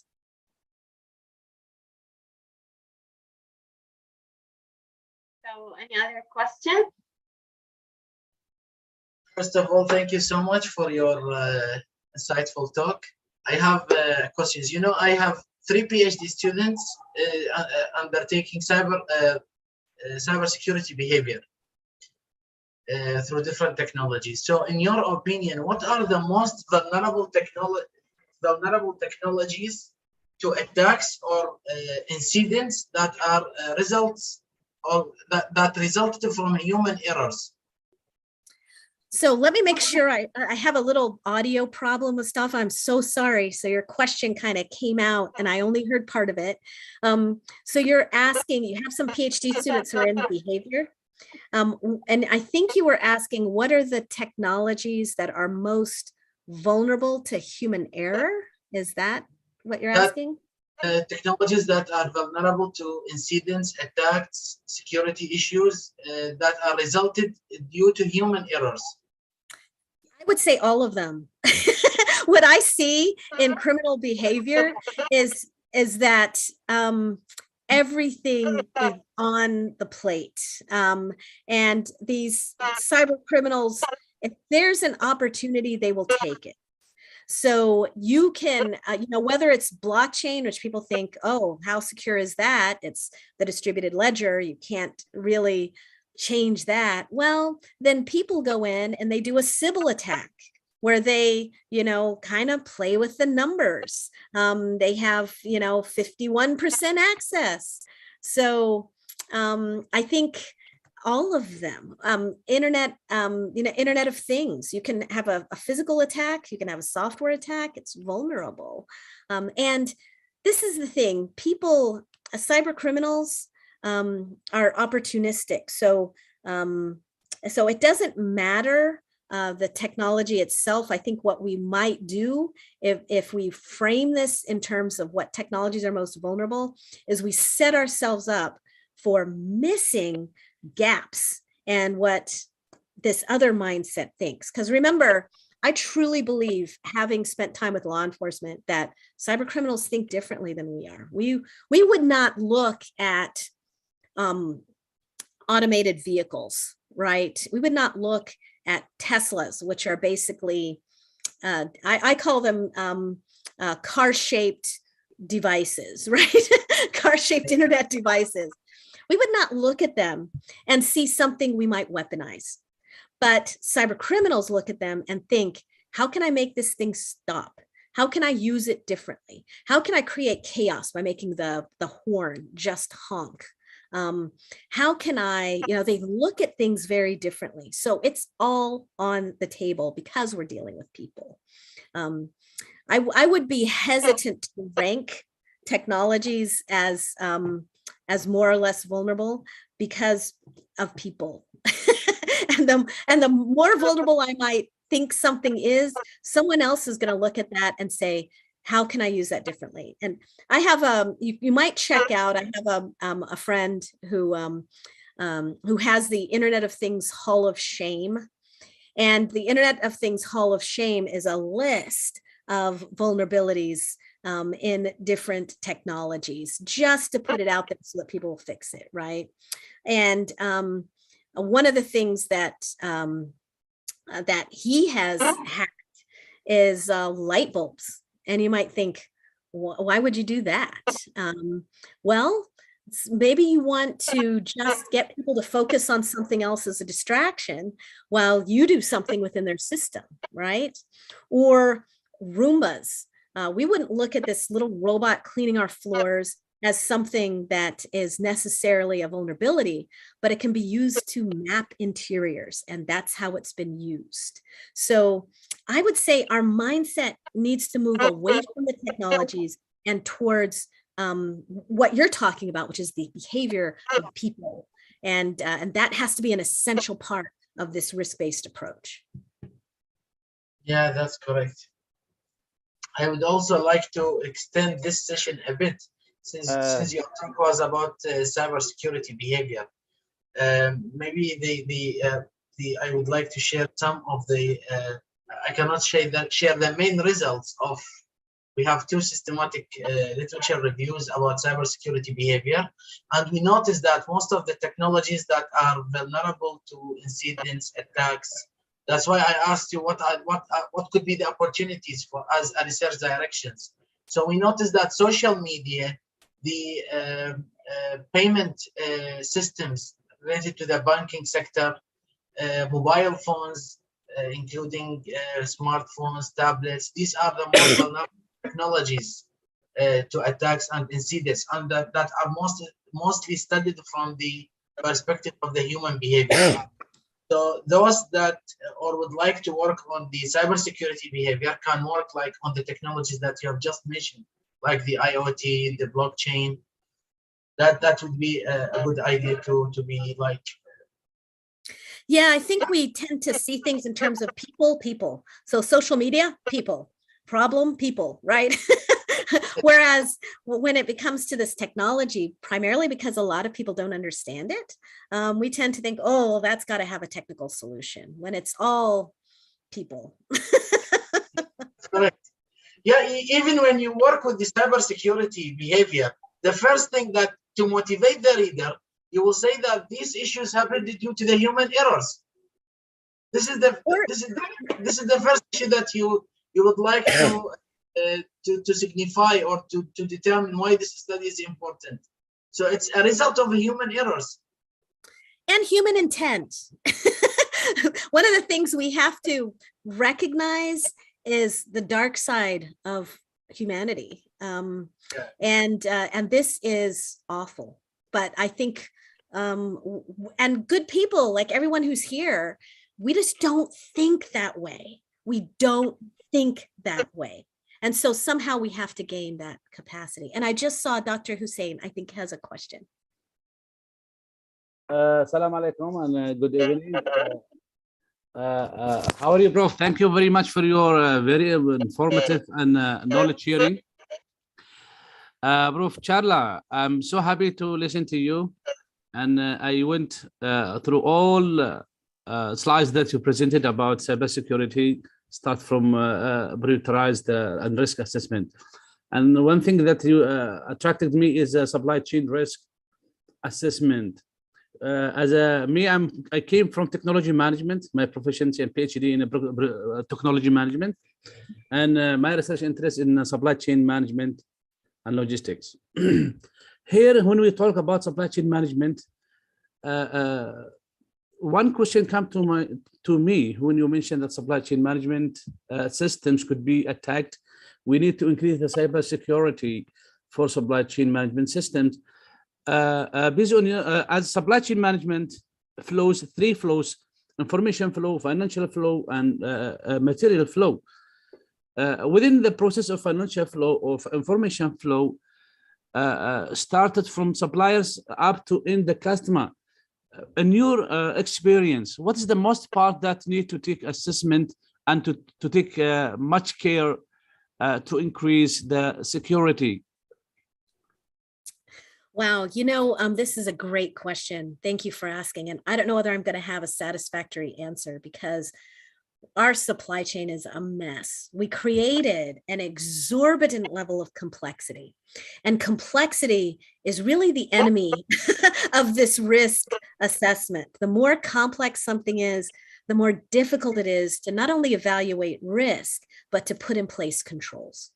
So any other questions? First of all, thank you so much for your insightful talk. I have questions. You know, I have 3 PhD students undertaking cybersecurity behavior through different technologies. So in your opinion, what are the most vulnerable technologies to attacks or incidents that are results or that resulted from human errors? So let me make sure I have a little audio problem with stuff. I'm so sorry. So your question kind of came out and I only heard part of it. So you're asking, you have some PhD students who are in behavior. And I think you were asking, what are the technologies that are most vulnerable to human error? Is that what you're asking? Technologies that are vulnerable to incidents, attacks, security issues that are resulted due to human errors. I would say all of them. What I see in criminal behavior is that everything is on the plate. And these cyber criminals, if there's an opportunity, they will take it. So you can, whether it's blockchain, which people think, oh, how secure is that? It's the distributed ledger. You can't really change that. Well, then people go in and they do a Sybil attack where they, kind of play with the numbers. They have, 51% access. So I think all of them, internet of things. You can have a physical attack. You can have a software attack. It's vulnerable. And this is the thing, people, cyber criminals are opportunistic. So it doesn't matter the technology itself. I think what we might do if we frame this in terms of what technologies are most vulnerable is we set ourselves up for missing gaps and what this other mindset thinks. Because remember, I truly believe, having spent time with law enforcement, that cyber criminals think differently than we are. We would not look at automated vehicles, right? We would not look at Teslas, which are basically, I call them car-shaped devices, right? Car-shaped internet devices. We would not look at them and see something we might weaponize. But cyber criminals look at them and think, how can I make this thing stop? How can I use it differently? How can I create chaos by making the horn just honk? How can I, they look at things very differently. So it's all on the table because we're dealing with people. I would be hesitant to rank technologies as more or less vulnerable because of people. and the more vulnerable I might think something is, someone else is going to look at that and say, how can I use that differently? And I have you might check out, I have a friend who has the Internet of Things Hall of Shame. And the Internet of Things Hall of Shame is a list of vulnerabilities in different technologies, just to put it out there so that people will fix it, right? And one of the things that that he has hacked is light bulbs. And you might think, why would you do that? Well, maybe you want to just get people to focus on something else as a distraction while you do something within their system, right? Or Roombas. We wouldn't look at this little robot cleaning our floors as something that is necessarily a vulnerability, but it can be used to map interiors, and that's how it's been used. So I would say our mindset needs to move away from the technologies and towards what you're talking about, which is the behavior of people. And that has to be an essential part of this risk-based approach. Yeah, that's correct. I would also like to extend this session a bit, since your talk was about cybersecurity behavior. Maybe I would like to share some of the I cannot share the main results of. We have 2 systematic literature reviews about cybersecurity behavior, and we noticed that most of the technologies that are vulnerable to incidents, attacks. That's why I asked you what could be the opportunities for us as research directions. So we noticed that social media, the payment systems related to the banking sector, mobile phones, including smartphones, tablets, these are the most vulnerable technologies to attacks and incidents, and that are mostly studied from the perspective of the human behavior. So those that or would like to work on the cybersecurity behavior can work like on the technologies that you have just mentioned, like the IoT, the blockchain. That would be a good idea to be like. Yeah, I think we tend to see things in terms of people. So social media, people. Problem, people, right? Whereas when it becomes to this technology, primarily because a lot of people don't understand it, we tend to think, oh, well, that's got to have a technical solution, when it's all people. Correct. Yeah, even when you work with the cybersecurity behavior, the first thing that to motivate the reader, you will say that these issues happen due to the human errors. This is the first issue that you would like to signify or to determine why this study is important. So it's a result of human errors. And human intent. One of the things we have to recognize is the dark side of humanity. And this is awful. But I think, and good people, like everyone who's here, we just don't think that way. We don't think that way. And so somehow we have to gain that capacity. And I just saw Dr. Hussein, I think, has a question. Assalamu alaikum and good evening. How are you, Prof? Thank you very much for your very informative and knowledge sharing. Prof Charla, I'm so happy to listen to you. And I went through all slides that you presented about cybersecurity, start from prioritized and risk assessment. And one thing that you attracted me is supply chain risk assessment. I came from technology management, my proficiency and PhD in technology management, and my research interest in supply chain management and logistics. Here, when we talk about supply chain management, one question comes to me when you mentioned that supply chain management systems could be attacked. We need to increase the cybersecurity for supply chain management systems. based on as supply chain management flows, three flows: information flow, financial flow, and material flow. Within the process of financial flow or information flow, started from suppliers up to in the customer. In your experience, what is the most part that need to take assessment and to take much care to increase the security? Wow, this is a great question. Thank you for asking. And I don't know whether I'm going to have a satisfactory answer because our supply chain is a mess. We created an exorbitant level of complexity, and complexity is really the enemy of this risk assessment. The more complex something is, the more difficult it is to not only evaluate risk, but to put in place controls.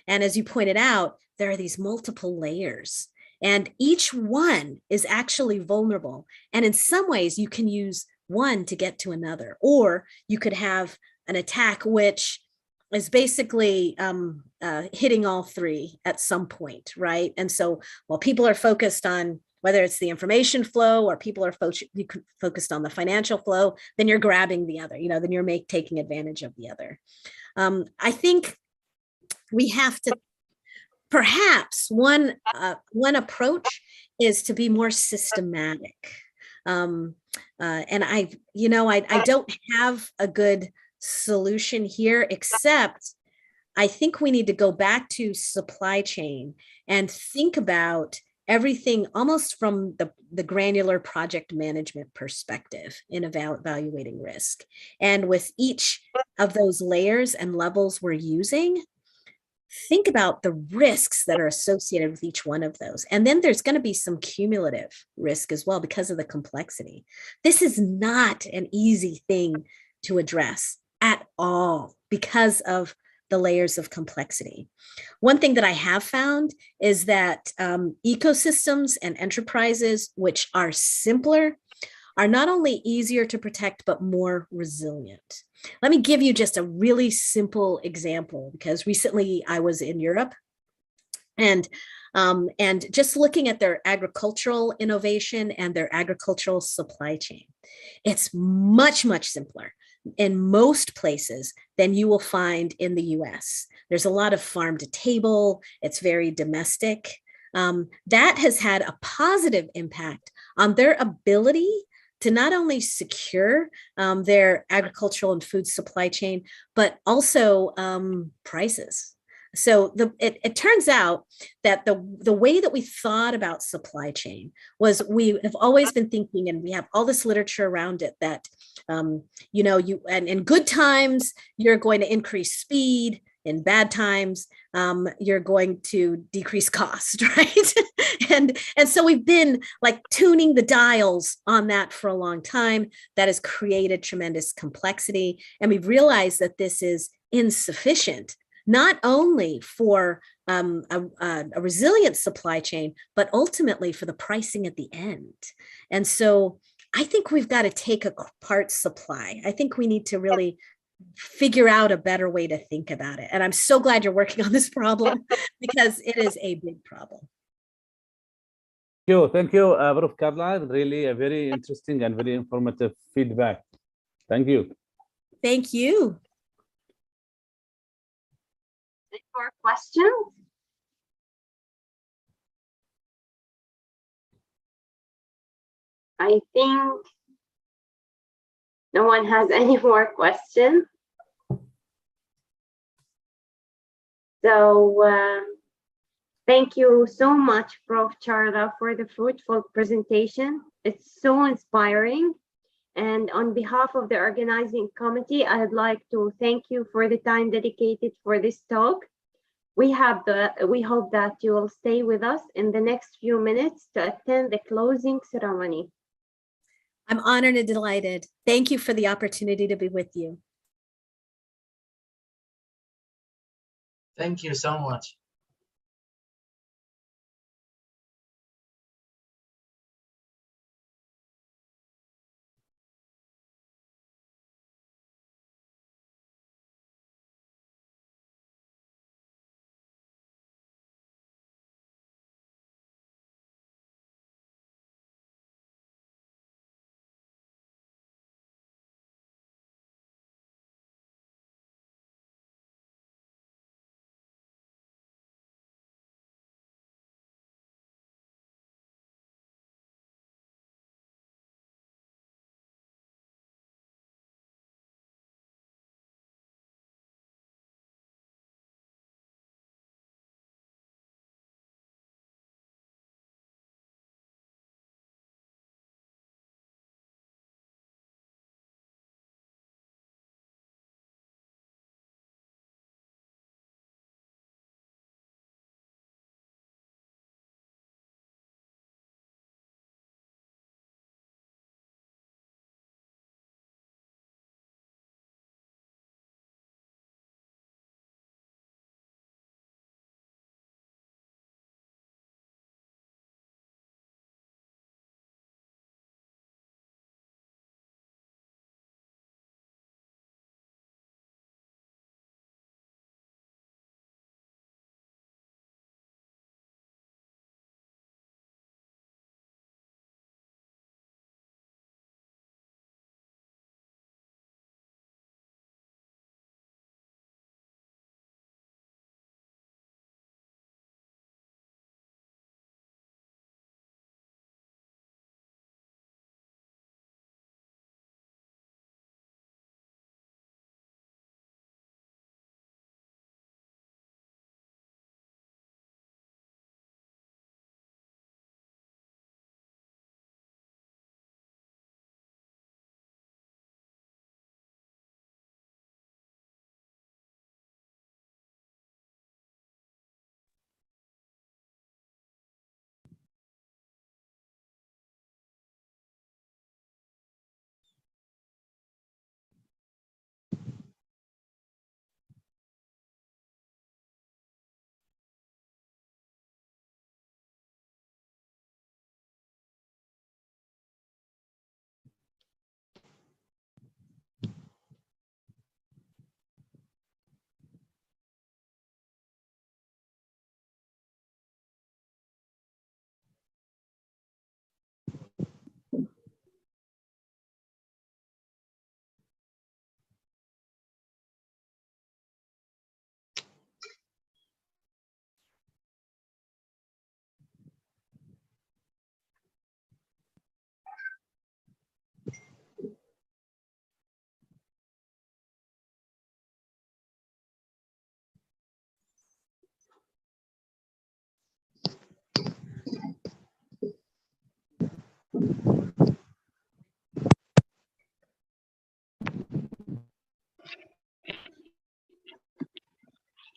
And as you pointed out, there are these multiple layers, and each one is actually vulnerable. And in some ways, you can use one to get to another, or you could have an attack which is basically hitting all three at some point, right? And so while people are focused on whether it's the information flow or people are focused on the financial flow, then you're grabbing the other, then you're taking advantage of the other. I think we have to, perhaps one approach is to be more systematic. And I don't have a good solution here, except I think we need to go back to supply chain and think about everything almost from the granular project management perspective in evaluating risk. And with each of those layers and levels we're using, think about the risks that are associated with each one of those. And then there's going to be some cumulative risk as well because of the complexity. This is not an easy thing to address at all because of the layers of complexity. One thing that I have found is that ecosystems and enterprises which are simpler are not only easier to protect, but more resilient. Let me give you just a really simple example, because recently I was in Europe, and just looking at their agricultural innovation and their agricultural supply chain, it's much, much simpler in most places than you will find in the US. There's a lot of farm to table. It's very domestic. That has had a positive impact on their ability to not only secure their agricultural and food supply chain, but also prices. So it turns out that the way that we thought about supply chain was, we have always been thinking, and we have all this literature around it, that and in good times you're going to increase speed, in bad times you're going to decrease cost, right? and so we've been like tuning the dials on that for a long time. That has created tremendous complexity, and we've realized that this is insufficient, not only for a resilient supply chain, but ultimately for the pricing at the end. And so I think we've got to take apart supply. I think we need to really figure out a better way to think about it. And I'm so glad you're working on this problem, because it is a big problem. Thank you, Prof. Carla. Really a very interesting and very informative feedback. Thank you. Thank you. Any more questions? I think no one has any more questions. So thank you so much, Prof. Charla, for the fruitful presentation. It's so inspiring. And on behalf of the organizing committee, I'd like to thank you for the time dedicated for this talk. We hope that you will stay with us in the next few minutes to attend the closing ceremony. I'm honored and delighted. Thank you for the opportunity to be with you. Thank you so much.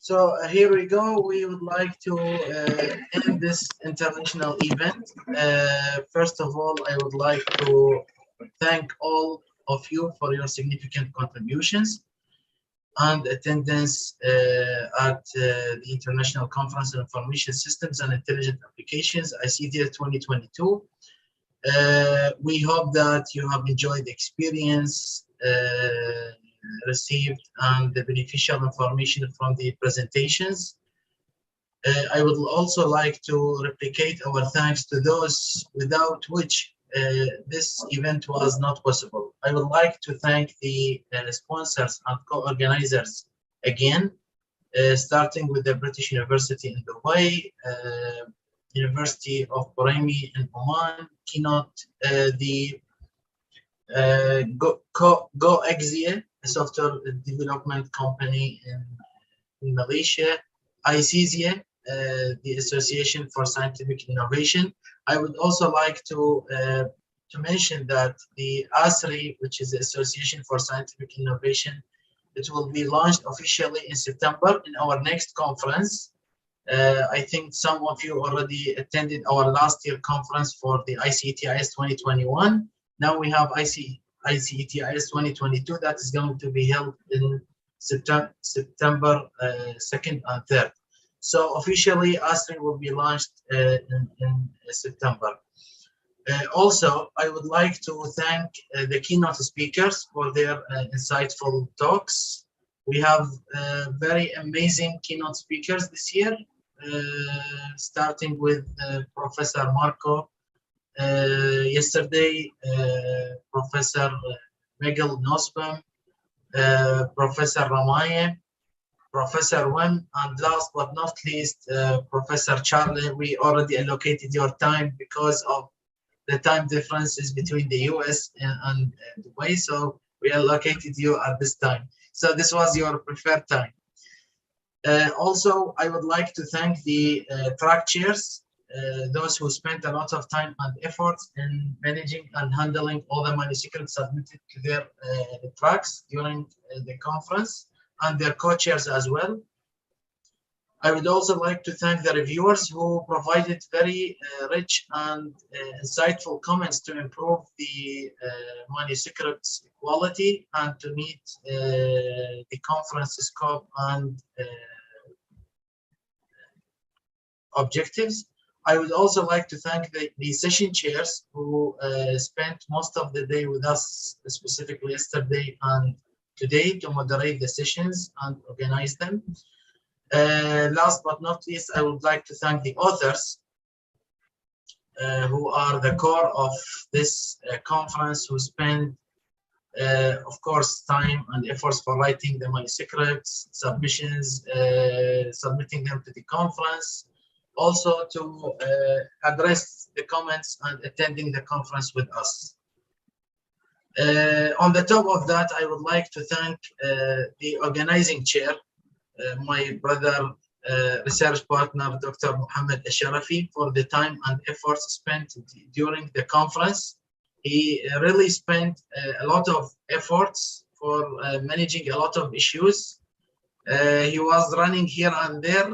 So here we go. We would like to end this international event. First of all, I would like to thank all of you for your significant contributions and attendance at the International Conference on Information Systems and Intelligent Applications, ICISIA 2022. We hope that you have enjoyed the experience, received and the beneficial information from the presentations. I would also like to replicate our thanks to those without which this event was not possible. I would like to thank the sponsors and co-organizers again, starting with the British University in Dubai, University of Boremi in Oman, Keynote, the ICISIA, a software development company in Malaysia, ICISIA, the Association for Scientific Innovation. I would also like to mention that the ASRI, which is the Association for Scientific Innovation, it will be launched officially in September in our next conference. I think some of you already attended our last year conference for the ICTIS 2021. Now we have ICTIS 2022 that is going to be held in September 2nd and 3rd. So officially, ASRI will be launched in September. Also, I would like to thank the keynote speakers for their insightful talks. We have very amazing keynote speakers this year, starting with Professor Marco. Yesterday, Professor Miguel Nosbaum, Professor Ramaye, Professor Wim, and last but not least, Professor Charla. We already allocated your time because of the time differences between the US and Dubai, so we allocated you at this time. So this was your preferred time. Also, I would like to thank the track chairs, those who spent a lot of time and effort in managing and handling all the manuscripts submitted to their tracks during the conference, and their co-chairs as well. I would also like to thank the reviewers who provided very rich and insightful comments to improve the manuscript's quality and to meet the conference scope and objectives. I would also like to thank the session chairs who spent most of the day with us, specifically yesterday and today, to moderate the sessions and organize them. Last but not least, I would like to thank the authors who are the core of this conference, who spend, of course, time and efforts for writing the manuscripts, submissions, submitting them to the conference, also to address the comments and attending the conference with us. On the top of that, I would like to thank the organizing chair, my brother, research partner, Dr. Mohammed Asharafi, for the time and efforts spent during the conference. He really spent a lot of efforts for managing a lot of issues. He was running here and there.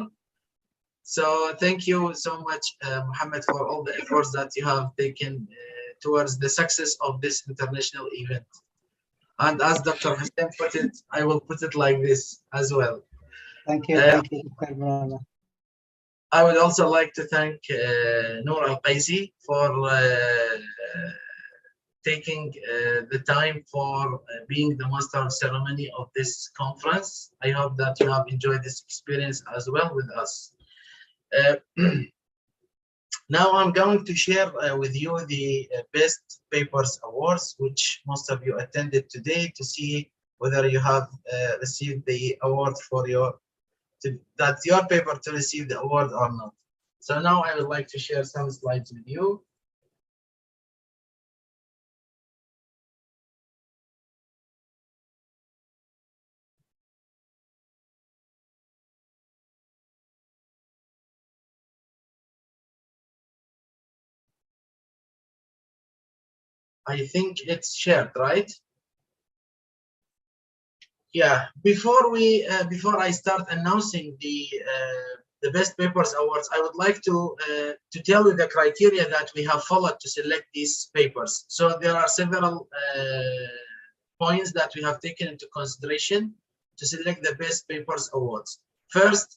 So thank you so much, Mohammed, for all the efforts that you have taken towards the success of this international event. And as Dr. Hussein put it, I will put it like this as well. Thank you. Thank you, Dr. Brown. I would also like to thank Noor Al-Qaisi for taking the time for being the master of ceremony of this conference. I hope that you have enjoyed this experience as well with us. Now I'm going to share with you the Best Papers Awards, which most of you attended today to see whether you have received the award for that's your paper to receive the award or not. So now I would like to share some slides with you. I think it's shared, right? Yeah, before I start announcing the best papers awards, I would like to tell you the criteria that we have followed to select these papers. So there are several points that we have taken into consideration to select the best papers awards. First,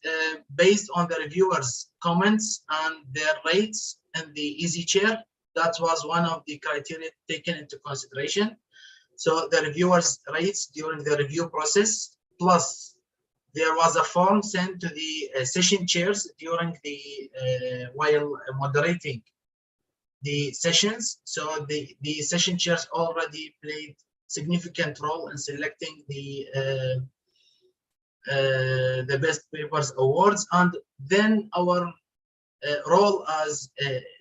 based on the reviewers' comments and their rates in the EasyChair, that was one of the criteria taken into consideration. So the reviewers' rates during the review process, plus there was a form sent to the session chairs during the while moderating the sessions. So the session chairs already played significant role in selecting the best papers awards, and then our role as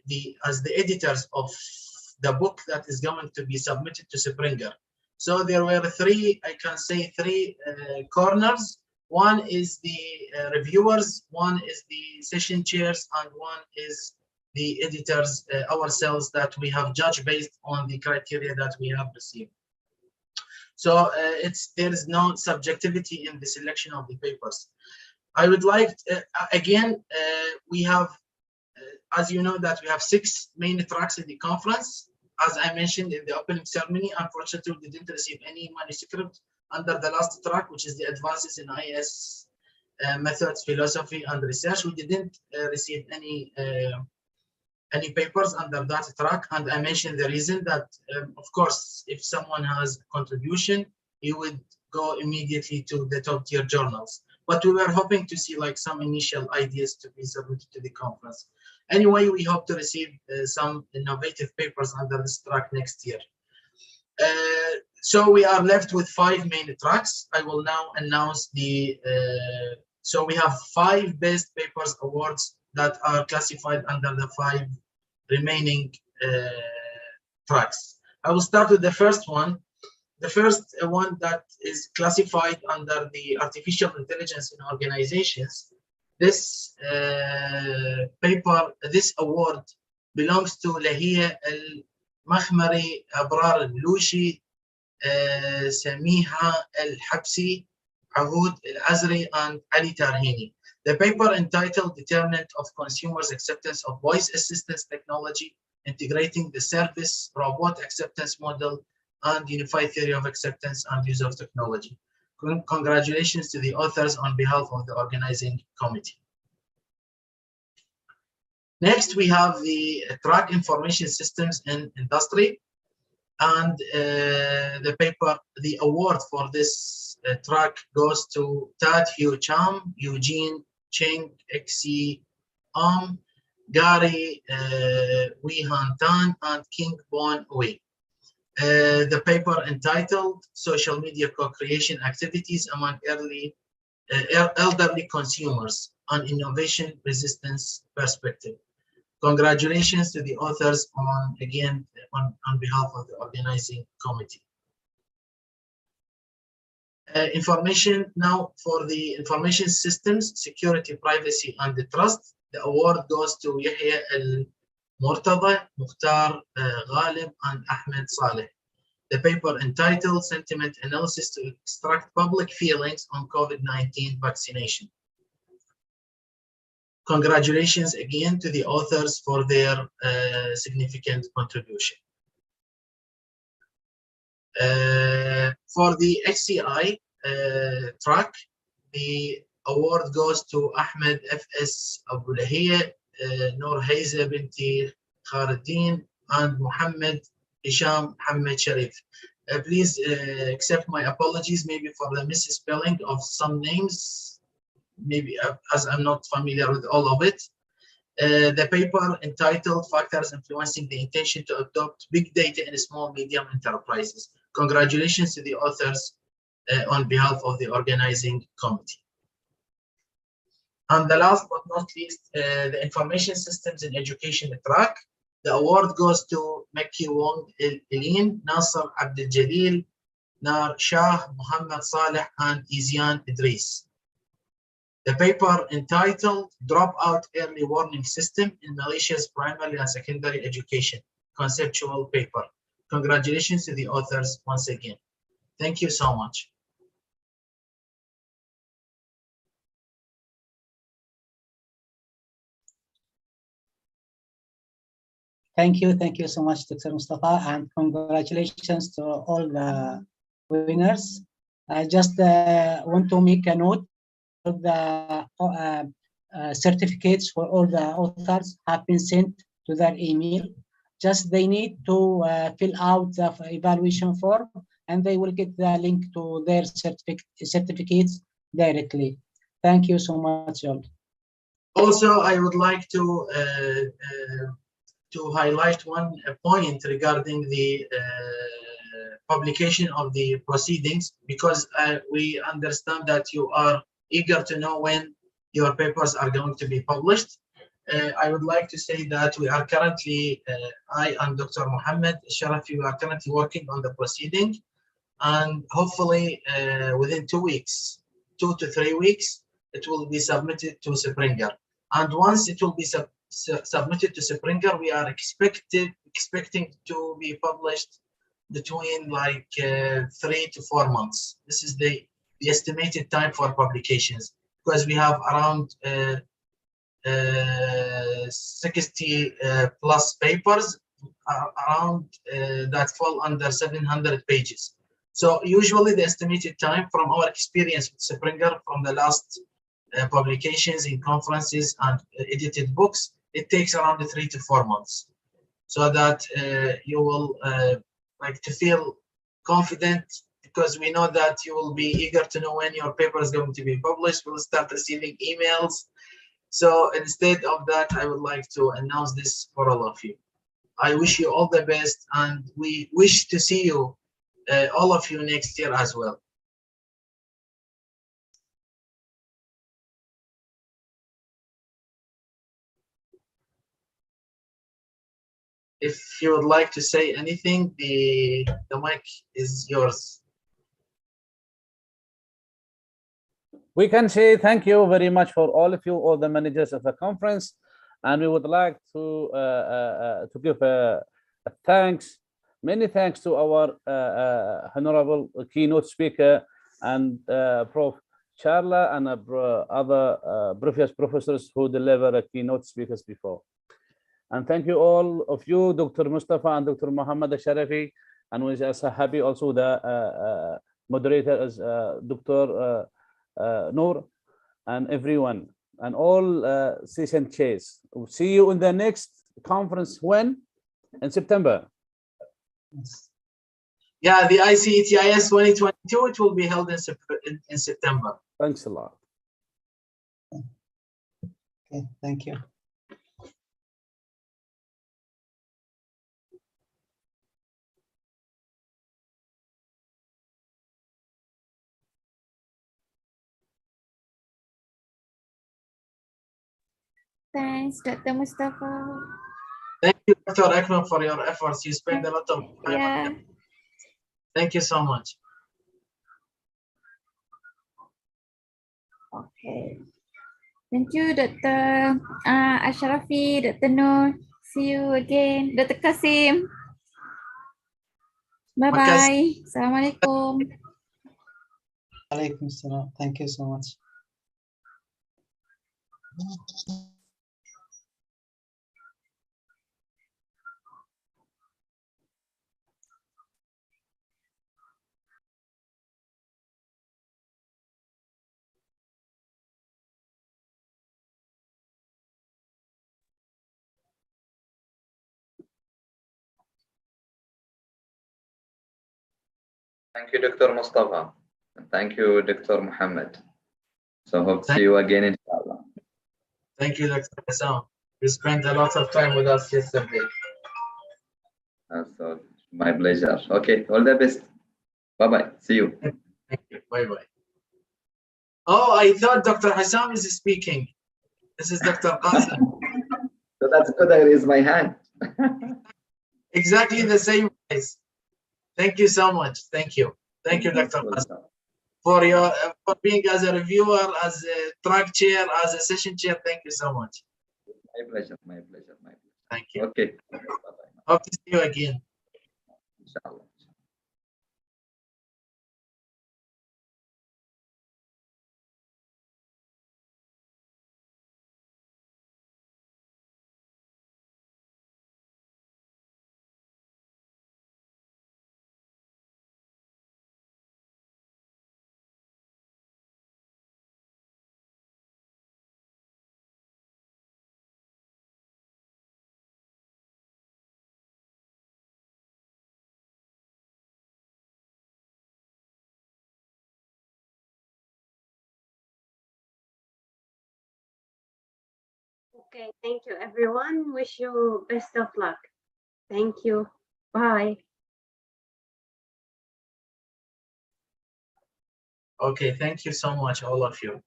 the editors of the book that is going to be submitted to Springer. So there were three corners. One is the reviewers, one is the session chairs, and one is the editors ourselves that we have judged based on the criteria that we have received. So there is no subjectivity in the selection of the papers. I would like again we have as you know that we have 6 main tracks in the conference. As I mentioned in the opening ceremony, unfortunately we didn't receive any manuscript under the last track, which is the advances in IS methods, philosophy, and research. We didn't receive any papers under that track, and I mentioned the reason that, of course, if someone has a contribution, he would go immediately to the top-tier journals. But we were hoping to see like some initial ideas to be submitted to the conference. Anyway, we hope to receive some innovative papers under this track next year. So we are left with 5 main tracks. I will now announce the, so we have 5 best papers awards that are classified under the 5 remaining tracks. I will start with the first one. The first one that is classified under the artificial intelligence in organizations. This paper, this award belongs to Lahia Al-Makhmari, Abrar Al-Lushi, Samiha Al-Habsi, Ahoud Al-Azri, and Ali Tarhini. The paper entitled Determinant of Consumers' Acceptance of Voice Assistance Technology, Integrating the Service Robot Acceptance Model and Unified Theory of Acceptance and Use of Technology. Congratulations to the authors on behalf of the organizing committee. Next, we have the track Information Systems in Industry. And the award for this track goes to Tad Hugh Cham, Eugene Cheng Xi Gary Wei Han Tan, and King Bon Wei. The paper entitled Social Media Co-Creation Activities Among Elderly Consumers, an Innovation Resistance Perspective. Congratulations to the authors on behalf of the organizing committee. Information now for the Information Systems, Security, Privacy, and the Trust. The award goes to Yahya Al-Murtada, Mukhtar Ghalib, and Ahmed Saleh. The paper entitled Sentiment Analysis to Extract Public Feelings on COVID-19 Vaccination. Congratulations again to the authors for their significant contribution. For the HCI track, the award goes to Ahmed F.S. Abulahiyya, Noor Hayza Binti Kharuddin, and Muhammad Hisham Muhammad Sharif. Please accept my apologies maybe for the misspelling of some names, maybe as I'm not familiar with all of it. The paper entitled Factors Influencing the Intention to Adopt Big Data in Small Medium Enterprises. Congratulations to the authors on behalf of the organizing committee. And the last but not least, the Information Systems in Education track. The award goes to Mekki Wong Ilin, Nasser Abdel Jalil, Nar Shah, Muhammad Saleh, and Izian Idris. The paper entitled Dropout Early Warning System in Malaysia's Primary and Secondary Education, conceptual paper. Congratulations to the authors once again. Thank you so much. Thank you so much, Dr. Mustafa, and congratulations to all the winners. I just want to make a note of the certificates for all the authors have been sent to their email. Just they need to fill out the evaluation form, and they will get the link to their certificates directly. Thank you so much, all. Also, I would like to highlight one point regarding the publication of the proceedings, because we understand that you are eager to know when your papers are going to be published. I would like to say that we are currently, I and Dr. Mohammed Sharafi, we are currently working on the proceeding, and hopefully within 2 weeks, 2 to 3 weeks, it will be submitted to Springer. And once it will be submitted to Springer, we are expecting to be published between like 3 to 4 months. This is the estimated time for publications, because we have around 60 plus papers around that fall under 700 pages. So usually the estimated time from our experience with Springer from the last publications in conferences and edited books, it takes around 3 to 4 months, so that you will like to feel confident, because we know that you will be eager to know when your paper is going to be published. We'll start receiving emails. So instead of that, I would like to announce this for all of you. I wish you all the best, and we wish to see you, all of you, next year as well. If you would like to say anything, the mic is yours. We can say thank you very much for all of you, all the managers of the conference, and we would like to give a thanks, many thanks to our honorable keynote speaker and Prof. Charla and other previous professors who delivered keynote speakers before. And thank you all of you, Dr. Mustafa and Dr. Muhammad Sharafi, and we're just happy also the moderator is Dr. Noor, and everyone, and all session chairs. We'll see you in the next conference. When? In September. Yeah, the ICISIA 2022, it will be held in September. Thanks a lot. Okay, thank you. Thanks, Dr. Mustafa. Thank you, Dr. Akram, for your efforts. You spent a lot of time. Yeah. Thank you so much. Okay. Thank you, Dr. Ashrafi, Dr. Noor. See you again. Dr. Kasim. Bye-bye. Assalamualaikum. Alaikum salam. Thank you so much. Thank you, Dr. Mustafa. And thank you, Dr. Muhammad. So hope to see you again in Charla. Thank you, Dr. Hassan. You spent a lot of time with us yesterday. So my pleasure. Okay, all the best. Bye-bye. See you. Thank you. Bye-bye. Oh, I thought Dr. Hassan is speaking. This is Dr. Qasim. So that's good. I raise my hand. Exactly the same place. Thank you so much. Thank you. Thank you, Dr. Qasim, for your for being as a reviewer, as a track chair, as a session chair. Thank you so much. My pleasure. My pleasure. My pleasure. Thank you. Okay. Bye-bye. Hope to see you again. Inshallah. Okay, thank you, everyone. Wish you best of luck. Thank you. Bye. Okay, thank you so much, all of you.